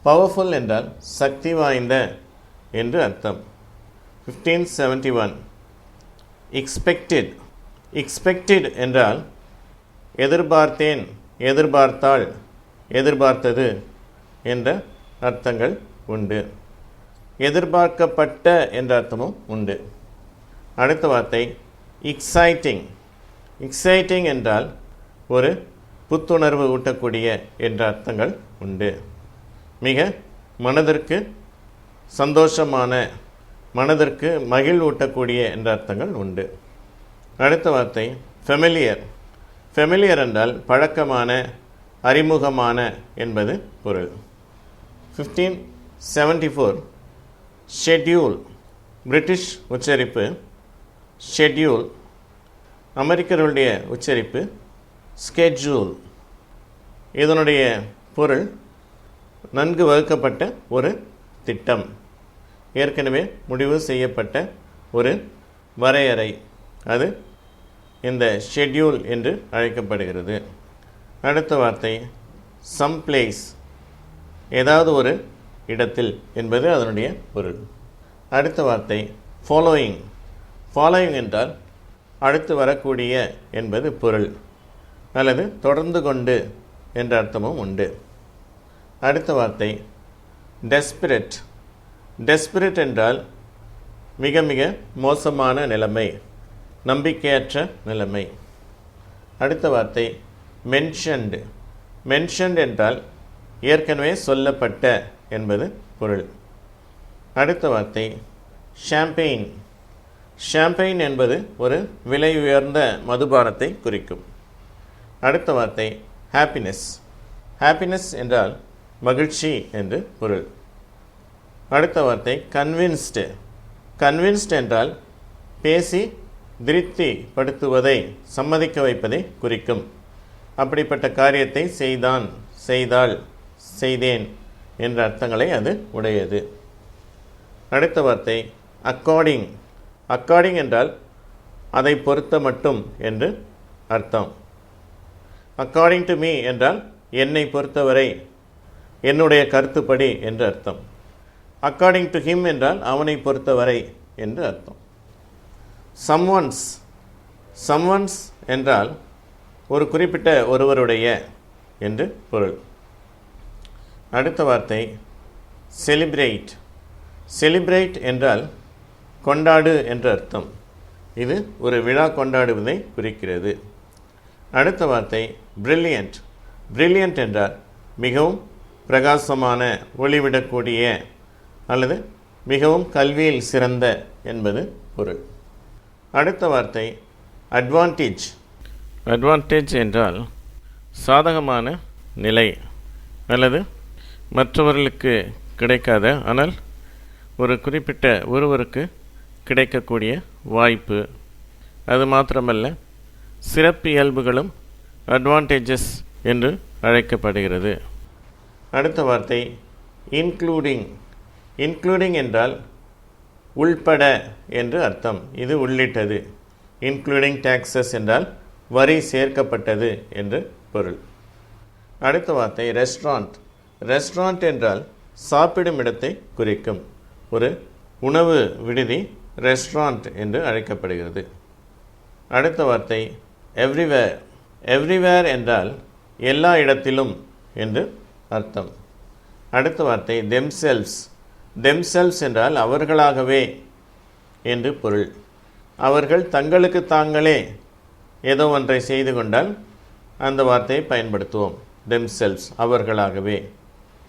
பவர்ஃபுல் என்றால் சக்தி வாய்ந்த என்று அர்த்தம். 1571 எக்ஸ்பெக்டட். எக்ஸ்பெக்டட் என்றால் எதிர்பார்த்தேன், எதிர்பார்த்தாள், எதிர்பார்த்தது என்ற அர்த்தங்கள் உண்டு. எதிர்பார்க்கப்பட்ட என்ற அர்த்தமும் உண்டு. அடுத்த வார்த்தை எக்ஸைட்டிங். எக்ஸைட்டிங் என்றால் ஒரு புத்துணர்வு ஊட்டக்கூடிய என்ற அர்த்தங்கள் உண்டு. மிக மனதிற்கு சந்தோஷமான, மனதிற்கு மகிழ்வூட்டக்கூடிய என்ற அர்த்தங்கள் உண்டு. அடுத்த வார்த்தை ஃபெமிலியர். ஃபெமிலியர் என்றால் பழக்கமான, அறிமுகமான என்பது பொருள். 1574 ஷெட்யூல். பிரிட்டிஷ் உச்சரிப்பு ஷெட்யூல், அமெரிக்கர்களுடைய உச்சரிப்பு ஸ்கெட்யூல். இதனுடைய பொருள் நன்கு வகுக்கப்பட்ட ஒரு திட்டம், ஏற்கனவே முடிவு செய்யப்பட்ட ஒரு வரையறை, அது இந்த ஷெட்யூல் என்று அழைக்கப்படுகிறது. அடுத்த வார்த்தை சம் பிளேஸ். ஏதாவது ஒரு இடத்தில் என்பது அதனுடைய பொருள். அடுத்த வார்த்தை ஃபாலோயிங். ஃபாலோயிங் என்றால் அடுத்து வரக்கூடிய என்பது பொருள், அல்லது தொடர்ந்து கொண்டு என்ற அர்த்தமும் உண்டு. அடுத்த வார்த்தை டெஸ்பிரேட். டெஸ்பிரேட் என்றால் மிக மிக மோசமான நிலைமை, நம்பிக்கையற்ற நிலைமை. அடுத்த வார்த்தை மென்ஷன்டு. மென்ஷன்ட் என்றால் ஏற்கனவே சொல்லப்பட்ட என்பது பொருள். அடுத்த வார்த்தை ஷாம்பெயின். ஷாம்பெயின் என்பது ஒரு விலை உயர்ந்த மதுபானத்தை குறிக்கும். அடுத்த வார்த்தை ஹாப்பினஸ். ஹாப்பினஸ் என்றால் மகிழ்ச்சி என்று பொருள். அடுத்த வார்த்தை கன்வின்ஸ்டு. கன்வின்ஸ்டு என்றால் பேசி திருப்தி படுத்துவதை, சம்மதிக்க வைப்பதை குறிக்கும். அப்படிப்பட்ட காரியத்தை செய்தான், செய்தாள், செய்தேன் என்ற அர்த்தங்களை அது உடையது. அடுத்த வார்த்தை அக்கார்டிங். அக்கார்டிங் என்றால் அதை பொறுத்த மட்டும் என்று அர்த்தம். அக்கார்டிங் டு மீ என்றால் என்னை பொறுத்தவரை, என்னுடைய கருத்துப்படி என்று அர்த்தம். அக்கார்டிங் டு ஹிம் என்றால் அவனை பொறுத்தவரை என்று அர்த்தம். சம்வன்ஸ். சம்வன்ஸ் என்றால் ஒரு குறிப்பிட்ட ஒருவருடைய என்று பொருள். அடுத்த வார்த்தை செலிப்ரேட். செலிப்ரேட் என்றால் கொண்டாடு என்று அர்த்தம். இது ஒரு விழா கொண்டாடுவதை குறிக்கிறது. அடுத்த வார்த்தை பிரில்லியன்ட். பிரில்லியன்ட் என்றால் மிகவும் பிரகாசமான, ஒளிவிடக்கூடிய அல்லது மிகவும் கல்வியில் சிறந்த என்பது பொருள். அடுத்த வார்த்தை அட்வான்டேஜ். அட்வான்டேஜ் என்றால் சாதகமான நிலை அல்லது மற்றவர்களுக்கு கிடைக்காத ஆனால் ஒரு குறிப்பிட்ட ஒருவருக்கு கிடைக்கக்கூடிய வாய்ப்பு. அது மாத்திரமல்ல, சிறப்பியல்புகளும் அட்வான்டேஜஸ் என்று அழைக்கப்படுகிறது. அடுத்த வார்த்தை இன்க்ளூடிங். இன்க்ளூடிங் என்றால் உள்பட என்று அர்த்தம். இது உள்ளிட்டது. இன்க்ளூடிங் டாக்ஸஸ் என்றால் வரி சேர்க்கப்பட்டது என்று பொருள். அடுத்த வார்த்தை ரெஸ்டாரண்ட். ரெஸ்டாரண்ட் என்றால் சாப்பிடும் இடத்தை குறிக்கும். ஒரு உணவு விடுதி ரெஸ்டாரண்ட் என்று அழைக்கப்படுகிறது. அடுத்த வார்த்தை எவ்ரிவேர். எவ்ரிவேர் என்றால் எல்லா இடத்திலும் என்று அர்த்தம். அடுத்த வார்த்தை தெம்செல்வ்ஸ். தெம்செல்வ்ஸ் என்றால் அவர்களாகவே என்று பொருள். அவர்கள் தங்களுக்கு தாங்களே ஏதோ ஒன்றை செய்து கொண்டால் அந்த வார்த்தையை பயன்படுத்துவோம். தெம்செல்வ்ஸ், அவர்களாகவே.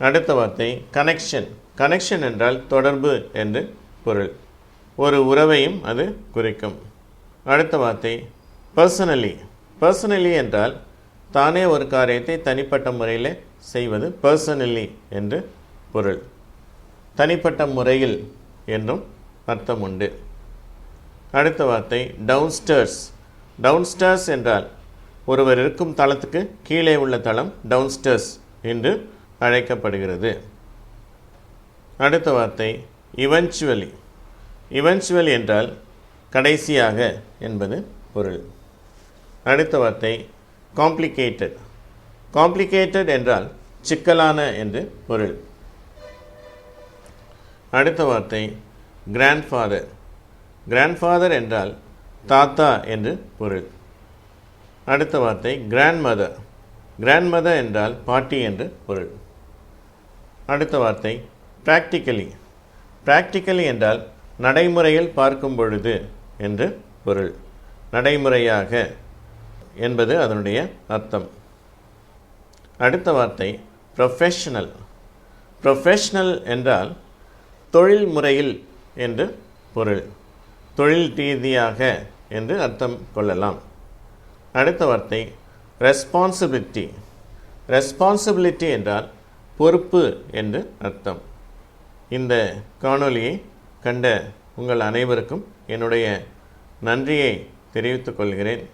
அடுத்த வார்த்தை கனெக்ஷன். கனெக்ஷன் என்றால் தொடர்பு என்று பொருள். ஒரு உறவையும் அது குறிக்கும். அடுத்த வார்த்தை பர்சனலி. பர்சனலி என்றால் தானே ஒரு காரியத்தை தனிப்பட்ட முறையில் செய்வது பர்சனலி என்று பொருள். தனிப்பட்ட முறையில் என்றும் அர்த்தம் உண்டு. அடுத்த வார்த்தை டவுன்ஸ்டேர்ஸ். டவுன்ஸ்டேர்ஸ் என்றால் ஒருவர் இருக்கும் தளத்துக்கு கீழே உள்ள தளம் டவுன்ஸ்டேர்ஸ் என்று அழைக்கப்படுகிறது. அடுத்த வார்த்தை இவென்ச்சுவலி. இவென்ச்சுவலி என்றால் கடைசியாக என்பது பொருள். அடுத்த வார்த்தை காம்ப்ளிகேட்டட். காம்ப்ளிகேட்டட் என்றால் சிக்கலான என்று பொருள். அடுத்த வார்த்தை கிராண்ட்ஃபாதர். கிராண்ட்ஃபாதர் என்றால் தாத்தா என்று பொருள். அடுத்த வார்த்தை கிராண்ட்மதர். கிராண்ட்மதர் என்றால் பாட்டி என்று பொருள். அடுத்த வார்த்தை ப்ராக்டிக்கலி. ப்ராக்டிக்கலி என்றால் நடைமுறையில் பார்க்கும் பொழுது என்று பொருள். நடைமுறையாக என்பது அதனுடைய அர்த்தம். அடுத்த வார்த்தை ப்ரொஃபெஷனல். ப்ரொஃபெஷனல் என்றால் தொழில் முறையில் என்று பொருள். தொழில் ரீதியாக என்று அர்த்தம் கொள்ளலாம். அடுத்த வார்த்தை ரெஸ்பான்சிபிலிட்டி. ரெஸ்பான்சிபிலிட்டி என்றால் பொறுப்பு என்று அர்த்தம். இந்த காணொளியை கண்ட உங்கள் அனைவருக்கும் என்னுடைய நன்றியை தெரிவித்துக் கொள்கிறேன்.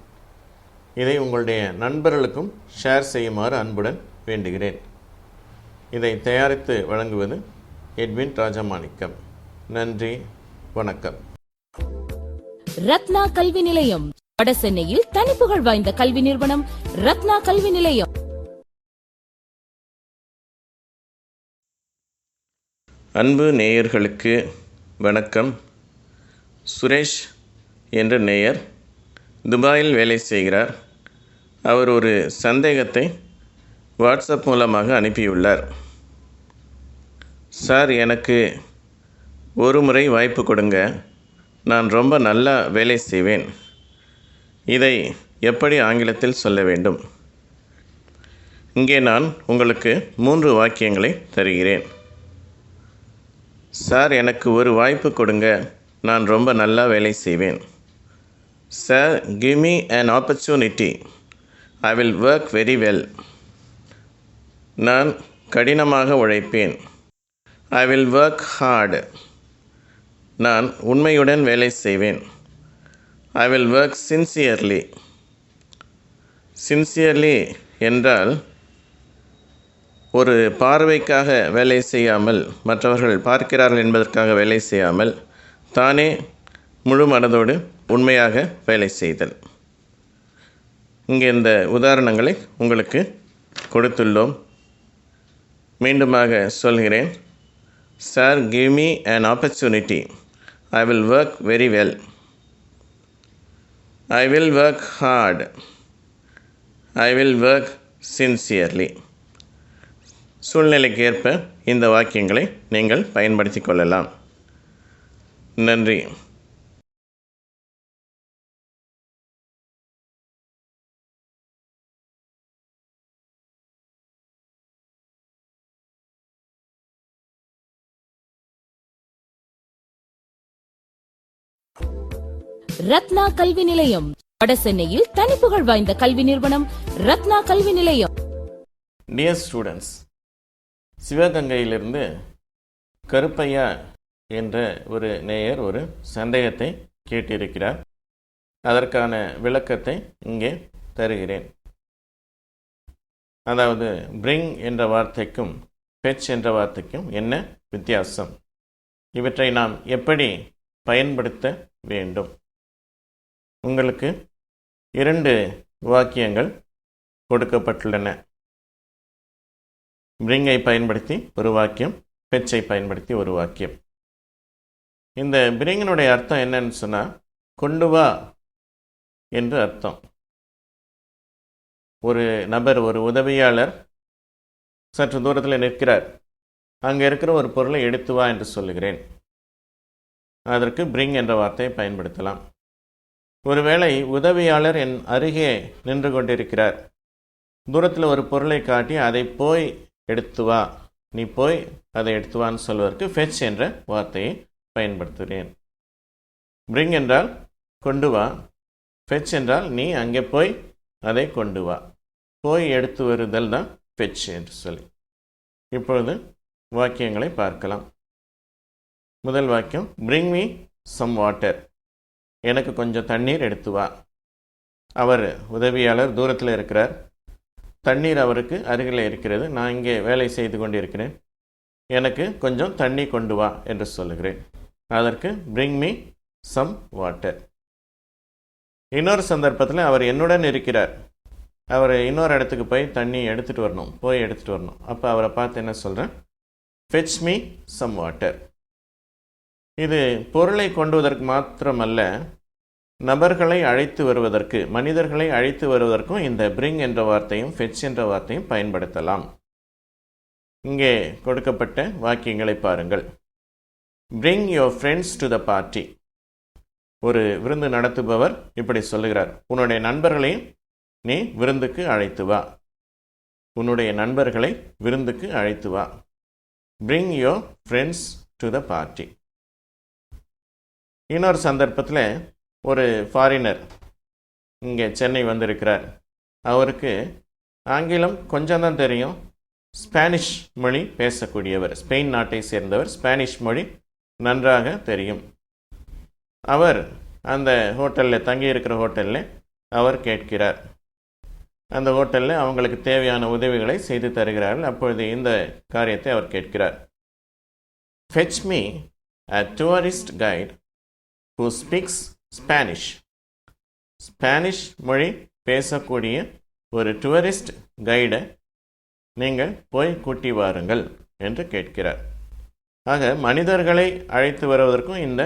இதை உங்களுடைய நண்பர்களுக்கும் ஷேர் செய்யுமாறு அன்புடன் வேண்டுகிறேன். இதை தயாரித்து வழங்குவது எட்வின் ராஜமாணிக்கம். நன்றி, வணக்கம். ரத்னா கல்வி நிலையம் வடசென்னையில் தனிப்புகழ் வாய்ந்த கல்வி நிறுவனம் ரத்னா கல்வி நிலையம். அன்பு நேயர்களுக்கு வணக்கம். சுரேஷ் என்ற நேயர் துபாயில் வேலை செய்கிறார். அவர் ஒரு சந்தேகத்தை வாட்ஸ்அப் மூலமாக அனுப்பியுள்ளார். சார், எனக்கு ஒரு முறை வாய்ப்பு கொடுங்க, நான் ரொம்ப நல்லா வேலை செய்வேன். இதை எப்படி ஆங்கிலத்தில் சொல்ல வேண்டும்? இங்கே நான் உங்களுக்கு 3 வாக்கியங்களை தருகிறேன். சார், எனக்கு ஒரு வாய்ப்பு கொடுங்க, நான் ரொம்ப நல்லா வேலை செய்வேன். Sir, give me an opportunity. I will work very well. நான் கடினமாக உழைப்பேன். I will work hard. நான் உண்மையுடன் வேலை செய்வேன். I will work sincerely. Sincerely என்றால் ஒரு பார்வைக்காக வேலை செய்யாமல், மற்றவர்கள் பார்க்கிறார்கள் என்பதற்காக வேலை செய்யாமல், தானே முழு மனதோடு உண்மையாக வேலை செய்தல். இங்கே இந்த உதாரணங்களை உங்களுக்கு கொடுத்துள்ளோம். மீண்டுமாக சொல்கிறேன். Sir, give me an opportunity. I will work very well. I will work hard. I will work sincerely. சூழ்நிலைக்கு ஏற்ப இந்த வாக்கியங்களை நீங்கள் பயன்படுத்திக் கொள்ளலாம். நன்றி. ரத்னா கல்வி நிலையம் வடசென்னையில் தனிப்புகழ் வாய்ந்த கல்வி நிறுவனம் ரத்னா கல்வி நிலையம். டியர் ஸ்டூடெண்ட்ஸ், சிவகங்கையிலிருந்து கருப்பையா என்ற ஒரு நேயர் ஒரு சந்தேகத்தை கேட்டிருக்கிறார். அதற்கான விளக்கத்தை இங்கே தருகிறேன். அதாவது பிரிங் என்ற வார்த்தைக்கும் ஃபெச் என்ற வார்த்தைக்கும் என்ன வித்தியாசம்? இவற்றை நாம் எப்படி பயன்படுத்த வேண்டும்? உங்களுக்கு 2 வாக்கியங்கள் கொடுக்கப்பட்டுள்ளன. பிரிங்கை பயன்படுத்தி ஒரு வாக்கியம், ஃபெட்சை பயன்படுத்தி ஒரு வாக்கியம். இந்த பிரிங்கினுடைய அர்த்தம் என்னன்னு சொன்னால், கொண்டு வா என்று அர்த்தம். ஒரு நபர், ஒரு உதவியாளர் சற்று தூரத்தில் நிற்கிறார். அங்கே இருக்கிற ஒரு பொருளை எடுத்து வா என்று சொல்லுகிறேன். அதற்கு பிரிங் என்ற வார்த்தையை பயன்படுத்தலாம். ஒருவேளை உதவியாளர் என் அருகே நின்று கொண்டிருக்கிறார். தூரத்தில் ஒரு பொருளை காட்டி அதை போய் எடுத்து வா, நீ போய் அதை எடுத்து வான்னு சொல்வதற்கு ஃபெட்ச் என்ற வார்த்தையை பயன்படுத்துகிறேன். பிரிங் என்றால் கொண்டு வா, ஃபெட்ச் என்றால் நீ அங்கே போய் அதை கொண்டு வா. போய் எடுத்து வருதல் தான் ஃபெட்ச் என்று சொல்லி. இப்பொழுது வாக்கியங்களை பார்க்கலாம். முதல் வாக்கியம், பிரிங் மீ சம் வாட்டர். எனக்கு கொஞ்சம் தண்ணீர் எடுத்து வா. அவர் உதவியாளர் தூரத்தில் இருக்கிறார். தண்ணீர் அவருக்கு அருகில் இருக்கிறது. நான் இங்கே வேலை செய்து கொண்டிருக்கிறேன். எனக்கு கொஞ்சம் தண்ணி கொண்டு வா என்று சொல்லுகிறேன். அதற்கு பிரிங் மீ சம் வாட்டர். இன்னொரு சந்தர்ப்பத்தில் அவர் என்னுடன் இருக்கிறார். அவர் இன்னொரு இடத்துக்கு போய் தண்ணி எடுத்துகிட்டு வரணும். அப்போ அவரை பார்த்து என்ன சொல்கிறேன்? Fetch me some water. இது பொருளை கொண்டுவதற்கு மாத்திரமல்ல, நபர்களை அழைத்து வருவதற்கு, மனிதர்களை அழைத்து வருவதற்கும் இந்த பிரிங் என்ற வார்த்தையும் ஃபெட்ச் என்ற வார்த்தையும் பயன்படுத்தலாம். இங்கே கொடுக்கப்பட்ட வாக்கியங்களை பாருங்கள். Bring your friends to the party. ஒரு விருந்து நடத்துபவர் இப்படி சொல்லுகிறார், உன்னுடைய நண்பர்களையும் நீ விருந்துக்கு அழைத்து வா. உன்னுடைய நண்பர்களை விருந்துக்கு அழைத்து வா. Bring your friends to the party. இன்னொரு சந்தர்ப்பத்தில் ஒரு ஃபாரினர் இங்கே சென்னை வந்திருக்கிறார். அவருக்கு ஆங்கிலம் கொஞ்சம் தான் தெரியும். ஸ்பானிஷ் மொழி பேசக்கூடியவர், ஸ்பெயின் நாட்டை சேர்ந்தவர். ஸ்பானிஷ் மொழி நன்றாக தெரியும். அவர் அந்த ஹோட்டலில், தங்கியிருக்கிற ஹோட்டலில் அவர் கேட்கிறார். அந்த ஹோட்டலில் அவங்களுக்கு தேவையான உதவிகளை செய்து தருகிறார்கள். அப்பொழுது இந்த காரியத்தை அவர் கேட்கிறார். Fetch me a tourist guide who speaks Spanish. Spanish மொழி பேசக்கூடிய ஒரு டூரிஸ்ட் கைடை நீங்கள் போய் கூட்டி வாருங்கள் என்று கேட்கிறார். ஆக மனிதர்களை அழைத்து வருவதற்கும் இந்த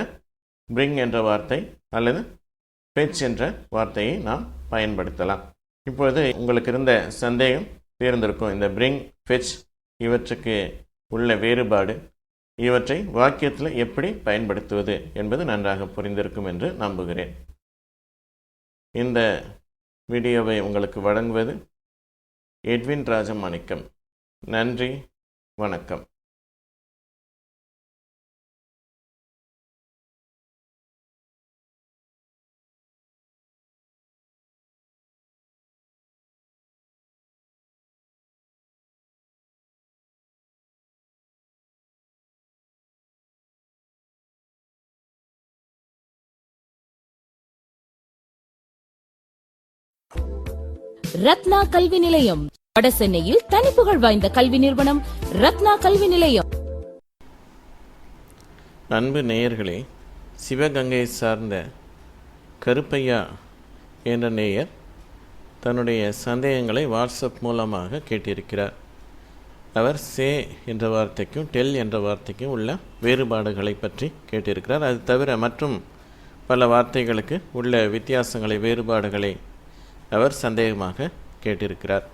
பிரிங் என்ற வார்த்தை அல்லது ஃபெட்ச் என்ற வார்த்தையை நாம் பயன்படுத்தலாம். இப்பொழுது உங்களுக்கு இருந்த சந்தேகம் தீர்ந்திருக்கும். இந்த பிரிங், ஃபெட்ச் இவற்றுக்கு உள்ள வேறுபாடு, இவற்றை வாக்கியத்தில் எப்படி பயன்படுத்துவது என்பது நன்றாக புரிந்திருக்கும் என்று நம்புகிறேன். இந்த வீடியோவை உங்களுக்கு வழங்குவது எட்வின் ராஜமாணிக்கம். நன்றி, வணக்கம். ரத்னா கல்வி நிலையம், வடசென்னையில் தனிப்புகழ் வாய்ந்த கல்வி நிறுவனம் ரத்னா கல்வி நிலையம். அன்பு நேயர்களே, சிவகங்கை சார்ந்த கருப்பையா என்ற நேயர் தன்னுடைய சந்தேகங்களை வாட்ஸ்அப் மூலமாக கேட்டிருக்கிறார். அவர் சே என்ற வார்த்தைக்கும் டெல் என்ற வார்த்தைக்கும் உள்ள வேறுபாடுகளை பற்றி கேட்டிருக்கிறார். அது தவிர மற்றும் பல வார்த்தைகளுக்கு உள்ள வித்தியாசங்களை, வேறுபாடுகளை அவர் சந்தேகமாக கேட்டிருக்கிறார்.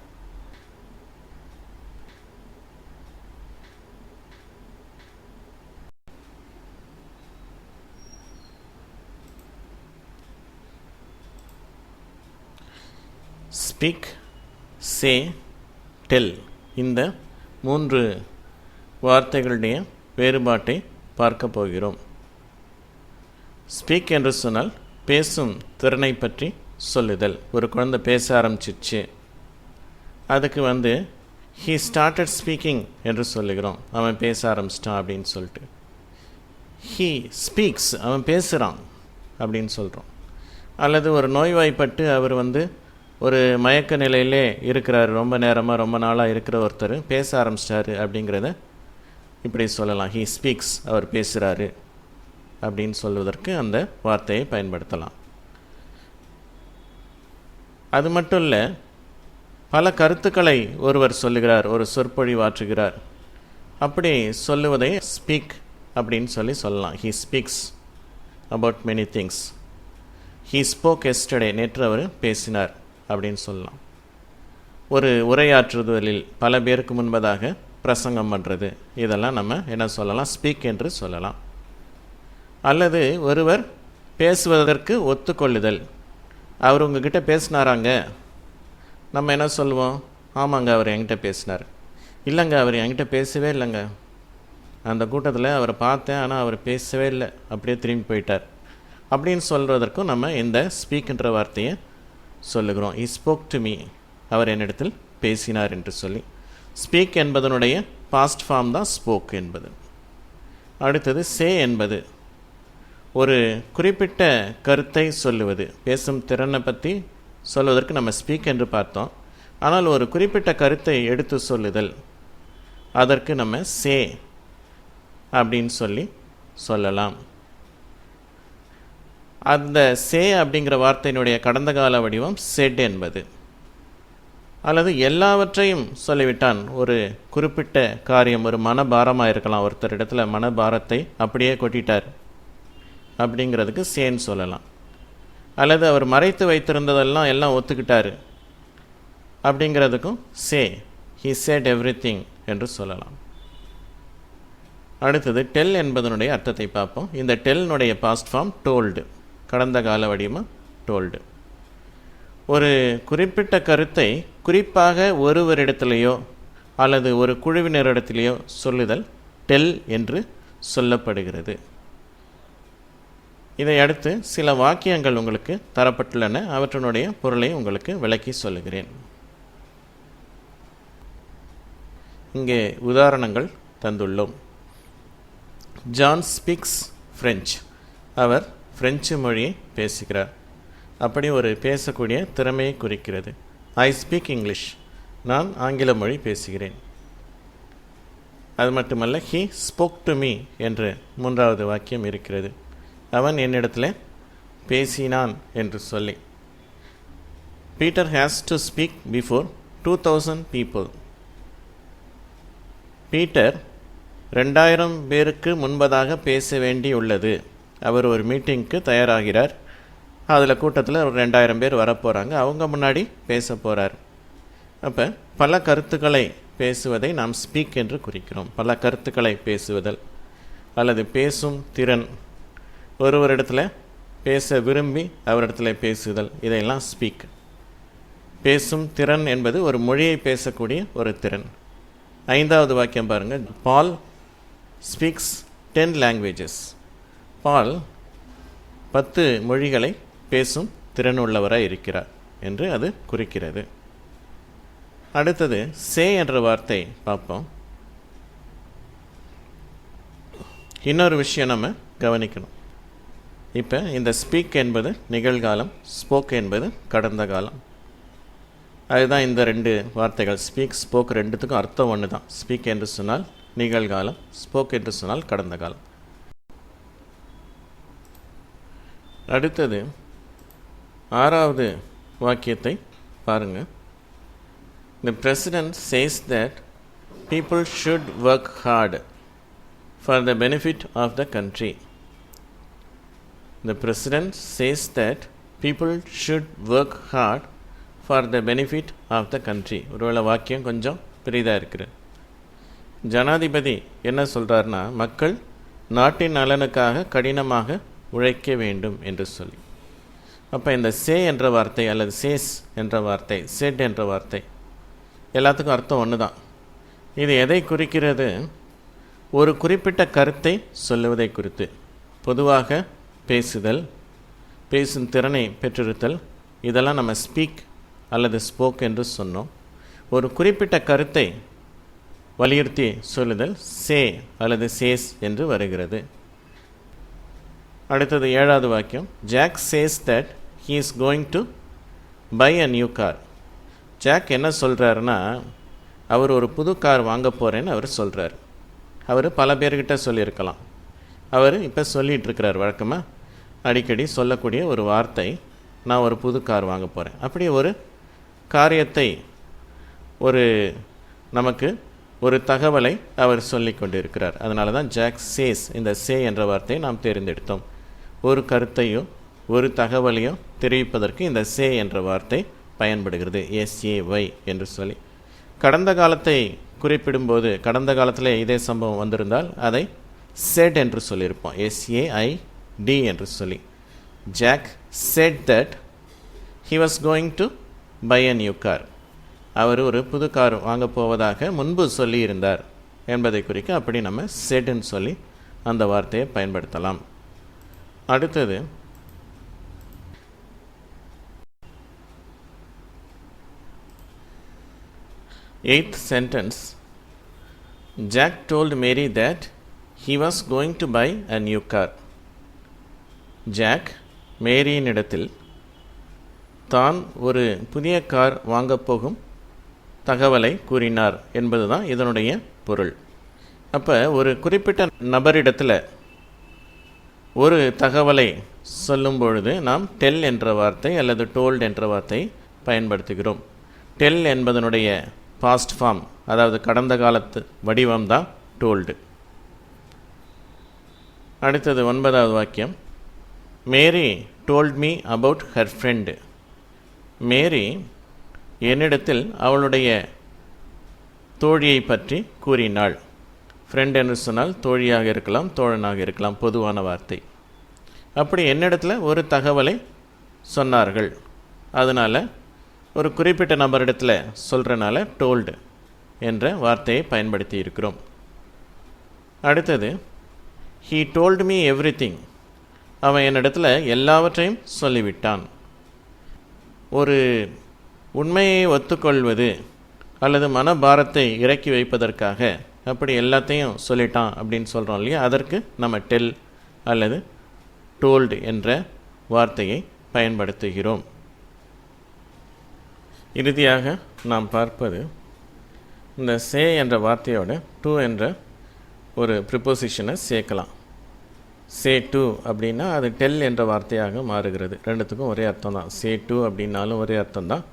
ஸ்பீக், சே, டெல், இந்த 3 வார்த்தைகளுடைய வேறுபாட்டை பார்க்க போகிறோம். ஸ்பீக் என்று சொன்னால் பேசும் திறனை பற்றி சொல்லுதல். ஒரு குழந்தை பேச ஆரம்பிச்சிச்சு, அதுக்கு he started speaking என்று சொல்லுகிறோம். அவன் பேச ஆரம்பிச்சிட்டான் அப்படின்னு சொல்லிட்டு. he speaks, அவன் பேசுகிறான் அப்படின்னு சொல்கிறோம். அல்லது ஒரு நோய்வாய்ப்பட்டு அவர் ஒரு மயக்க நிலையிலே இருக்கிறார், ரொம்ப நேரமாக, ரொம்ப நாளாக இருக்கிற ஒருத்தர் பேச ஆரம்பிச்சிட்டாரு அப்படிங்கிறத இப்படி சொல்லலாம். he speaks, அவர் பேசுகிறாரு அப்படின்னு சொல்வதற்கு அந்த வார்த்தையை பயன்படுத்தலாம். அது மட்டும் இல்லை, பல கருத்துக்களை ஒருவர் சொல்லுகிறார், ஒரு சொற்பொழிவாற்றுகிறார். அப்படி சொல்லுவதை ஸ்பீக் அப்படின்னு சொல்லலாம். He speaks about many things. He spoke yesterday, நேற்று அவர் பேசினார் அப்படின்னு சொல்லலாம். ஒரு உரையாற்றுதலில் பல பேருக்கு முன்பதாக பிரசங்கம் பண்ணுறது, இதெல்லாம் நம்ம என்ன சொல்லலாம்? ஸ்பீக் என்று சொல்லலாம். அல்லது ஒருவர் பேசுவதற்கு ஒத்துக்கொள்ளுதல். அவர் உங்ககிட்ட பேசினாராங்க, நம்ம என்ன சொல்லுவோம்? ஆமாங்க, அவர் என்கிட்ட பேசினார். இல்லைங்க, அவர் என்கிட்ட பேசவே இல்லைங்க, அந்த கூட்டத்தில் அவரை பார்த்தேன், ஆனால் அவர் பேசவே இல்லை, அப்படியே திரும்பி போயிட்டார் அப்படின்னு சொல்வதற்கும் நம்ம இந்த ஸ்பீக்ன்ற வார்த்தையை சொல்லுகிறோம். he spoke to me, அவர் என்னிடத்தில் பேசினார் என்று சொல்லி. ஸ்பீக் என்பதனுடைய பாஸ்ட் ஃபார்ம் தான் ஸ்போக் என்பது. அடுத்தது சே என்பது ஒரு குறிப்பிட்ட கருத்தை சொல்லுவது. பேசும் திறனை பற்றி சொல்வதற்கு நம்ம ஸ்பீக் என்று பார்த்தோம். ஆனால் ஒரு குறிப்பிட்ட கருத்தை எடுத்து சொல்லுதல், அதற்கு நம்ம சே அப்படின்னு சொல்லலாம். அந்த சே அப்படிங்கிற வார்த்தையினுடைய கடந்த கால வடிவம் செட் என்பது. அல்லது எல்லாவற்றையும் சொல்லிவிட்டான். ஒரு குறிப்பிட்ட காரியம், ஒரு மனபாரமாக இருக்கலாம், ஒருத்தர் இடத்துல மனபாரத்தை அப்படியே கொட்டிட்டார் அப்படிங்கிறதுக்கு சேன்னு சொல்லலாம். அல்லது அவர் மறைத்து வைத்திருந்ததெல்லாம் எல்லாம் ஒத்துக்கிட்டார் அப்படிங்கிறதுக்கும் சே, he said everything என்று சொல்லலாம். அடுத்தது டெல் என்பதனுடைய அர்த்தத்தை பார்ப்போம். இந்த டெல்னுடைய பாஸ்ட் ஃபார்ம் டோல்டு, கடந்த கால வடிவம் டோல்டு. ஒரு குறிப்பிட்ட கருத்தை குறிப்பாக ஒருவரிடத்திலேயோ அல்லது ஒரு குழுவினரிடத்திலேயோ சொல்லுதல் டெல் என்று சொல்லப்படுகிறது. இதை அடுத்து சில வாக்கியங்கள் உங்களுக்கு தரப்பட்டுள்ளன. அவற்றினுடைய பொருளை உங்களுக்கு விளக்கி சொல்லுகிறேன். இங்கே உதாரணங்கள் தந்துள்ளோம். ஜான் ஸ்பீக்ஸ் ஃப்ரெஞ்ச், அவர் பிரெஞ்சு மொழியை பேசுகிறார். அப்படி ஒரு பேசக்கூடிய திறமையை குறிக்கிறது. ஐ ஸ்பீக் இங்கிலீஷ், நான் ஆங்கில மொழி பேசுகிறேன். அது மட்டுமல்ல, ஹீ ஸ்போக் டு மீ என்று மூன்றாவது வாக்கியம் இருக்கிறது. அவன் என்னிடத்தில் பேசினான் என்று சொல்லி. Peter has to speak before 2000 people. Peter 2000 பேருக்கு முன்பதாக பேச வேண்டியுள்ளது. அவர் ஒரு மீட்டிங்க்கு தயாராகிறார். அதில் கூட்டத்தில் ஒரு 2000 பேர் வரப்போகிறாங்க, அவங்க முன்னாடி பேச போகிறார். அப்போ பல கருத்துக்களை பேசுவதை நாம் ஸ்பீக் என்று குறிக்கிறோம். பல கருத்துக்களை பேசுவதல் அல்லது பேசும் திறன், ஒருவரிடத்தில் பேச விரும்பி அவரிடத்தில் பேசுதல், இதையெல்லாம் ஸ்பீக். பேசும் திறன் என்பது ஒரு மொழியை பேசக்கூடிய ஒரு திறன். 5வது வாக்கியம் பாருங்கள். பால் ஸ்பீக்ஸ் 10 languages. பால் 10 மொழிகளை பேசும் திறனுள்ளவராக இருக்கிறார் என்று அது குறிக்கிறது. அடுத்தது சே என்ற வார்த்தை பார்ப்போம். இன்னொரு விஷயம் நம்ம கவனிக்கணும். இப்போ இந்த ஸ்பீக் என்பது நிகழ்காலம், ஸ்போக் என்பது கடந்த காலம். அதுதான் இந்த 2 வார்த்தைகள், ஸ்பீக் ஸ்போக், ரெண்டுத்துக்கும் அர்த்தம் ஒன்று தான். ஸ்பீக் என்று சொன்னால் நிகழ்காலம், ஸ்போக் என்று சொன்னால் கடந்த காலம். அடுத்தது 6வது வாக்கியத்தை பாருங்கள். The president says that people should work hard for the benefit of the country. The president says that people should work hard for the benefit of the country. ஒருவேளை வாக்கியம் கொஞ்சம் பெரிதாக இருக்குது. ஜனாதிபதி என்ன சொல்கிறாருன்னா, மக்கள் நாட்டின் நலனுக்காக கடினமாக உழைக்க வேண்டும் என்று சொல்லி. அப்போ இந்த சே என்ற வார்த்தை அல்லது சேஸ் என்ற வார்த்தை, செட் என்ற வார்த்தை எல்லாத்துக்கும் அர்த்தம் ஒன்று தான். இது எதை குறிக்கிறது? ஒரு குறிப்பிட்ட கருத்தை சொல்லுவதை குறித்து. பொதுவாக பேசுதல், பேசும் திறனை பெற்றிருத்தல், இதெல்லாம் நம்ம ஸ்பீக் அல்லது ஸ்போக் என்று சொன்னோம். ஒரு குறிப்பிட்ட கருத்தை வலியுறுத்தி சொல்லுதல் சே அல்லது சேஸ் என்று வருகிறது. அடுத்தது 7வது வாக்கியம். Jack says that he is going to buy a new car. Jack என்ன சொல்கிறாருன்னா, அவர் ஒரு புது கார் வாங்க போகிறேன்னு அவர் சொல்கிறார். அவர் பல பேர்கிட்ட சொல்லியிருக்கலாம். அவர் இப்போ சொல்லிகிட்ருக்கிறார். வழக்கமாக அடிக்கடி சொல்லக்கூடிய ஒரு வார்த்தை நான் ஒரு புது கார் வாங்க போகிறேன். அப்படி ஒரு காரியத்தை நமக்கு ஒரு தகவலை அவர் சொல்லி கொண்டிருக்கிறார். அதனால தான் ஜாக் சேஸ், இந்த சே என்ற வார்த்தையை நாம் தேர்ந்தெடுத்தோம். ஒரு கருத்தையோ ஒரு தகவலையோ தெரிவிப்பதற்கு இந்த சே என்ற வார்த்தை பயன்படுகிறது, SAY என்று சொல்லி. கடந்த காலத்தை குறிப்பிடும்போது, கடந்த காலத்தில் இதே சம்பவம் வந்திருந்தால் அதை said என்று சொல்லியிருப்போம், SAID என்று சொல்லி. Jack said that he was going to buy a new car. அவர் ஒரு புது கார் வாங்க போவதாக முன்பு சொல்லியிருந்தார் என்பதை குறிக்க அப்படி நம்ம saidன்னு சொல்லி அந்த வார்த்தையை பயன்படுத்தலாம். அடுத்தது 8th sentence. Jack told Mary that he was going to buy a new car. Jack மேரியின் இடத்தில் தான் ஒரு புதிய கார் வாங்கப் போகும் தகவலை கூறினார் என்பதுதான் இதனுடைய பொருள். அப்போ ஒரு குறிப்பிட்ட நபரிடத்தில் ஒரு தகவலை சொல்லும் பொழுது நாம் டெல் என்ற வார்த்தை அல்லது டோல்ட் என்ற வார்த்தை பயன்படுத்துகிறோம். டெல் என்பதனுடைய பாஸ்ட் ஃபார்ம், அதாவது கடந்த காலத்து வடிவம் தான் டோல்டு. அடுத்தது 9வது வாக்கியம். Mary told me about her friend. Mary என்னிடத்தில் அவளுடைய தோழியை பற்றி கூறினாள். ஃப்ரெண்ட் என்று சொன்னால் தோழியாக இருக்கலாம், தோழனாக இருக்கலாம், பொதுவான வார்த்தை. அப்படி என்னிடத்தில் ஒரு தகவலை சொன்னார்கள். அதனால் ஒரு குறிப்பிட்ட நபரிடத்தில் சொல்கிறனால டோல்டு என்ற வார்த்தையை பயன்படுத்தி இருக்கிறோம். அடுத்தது he told me everything. அவன் என்னிடத்தில் எல்லாவற்றையும் சொல்லிவிட்டான். ஒரு உண்மையை ஒத்துக்கொள்வது அல்லது மனபாரத்தை இறக்கி வைப்பதற்காக அப்படி எல்லாத்தையும் சொல்லிட்டான் அப்படின்னு சொல்கிறோம் இல்லையா, அதற்கு நம்ம டெல் அல்லது டோல்டு என்ற வார்த்தையை பயன்படுத்துகிறோம். இறுதியாக நாம் பார்ப்பது இந்த சே என்ற வார்த்தையோட டு என்ற ஒரு ப்ரிப்போசிஷனை சேர்க்கலாம். சே டு அப்படின்னா அது டெல் என்ற வார்த்தையாக மாறுகிறது. ரெண்டுத்துக்கும் ஒரே அர்த்தம் தான். சே டு அப்படின்னாலும் ஒரே அர்த்தம் தான்,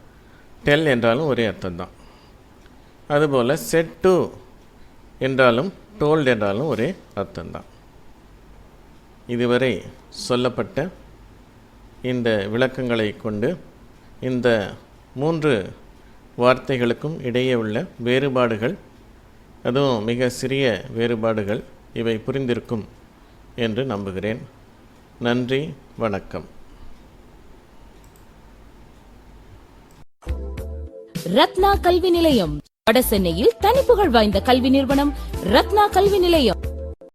டெல் என்றாலும் ஒரே அர்த்தம் தான். அதுபோல் செட் டு என்றாலும் டோல்டு என்றாலும் ஒரே அர்த்தம்தான். இதுவரை சொல்லப்பட்ட இந்த விளக்கங்களை கொண்டு இந்த 3 வார்த்தைகளுக்கும் இடையே உள்ள வேறுபாடுகள், அதுவும் மிக சிறிய வேறுபாடுகள், இவை புரிந்திருக்கும் என்று நம்புகிறேன். நன்றி, வணக்கம். ரத்னா கல்வி நிலையம், வடசென்னையில் தனிப்புகழ் வாய்ந்த கல்வி நிறுவனம் ரத்னா கல்வி நிலையம்.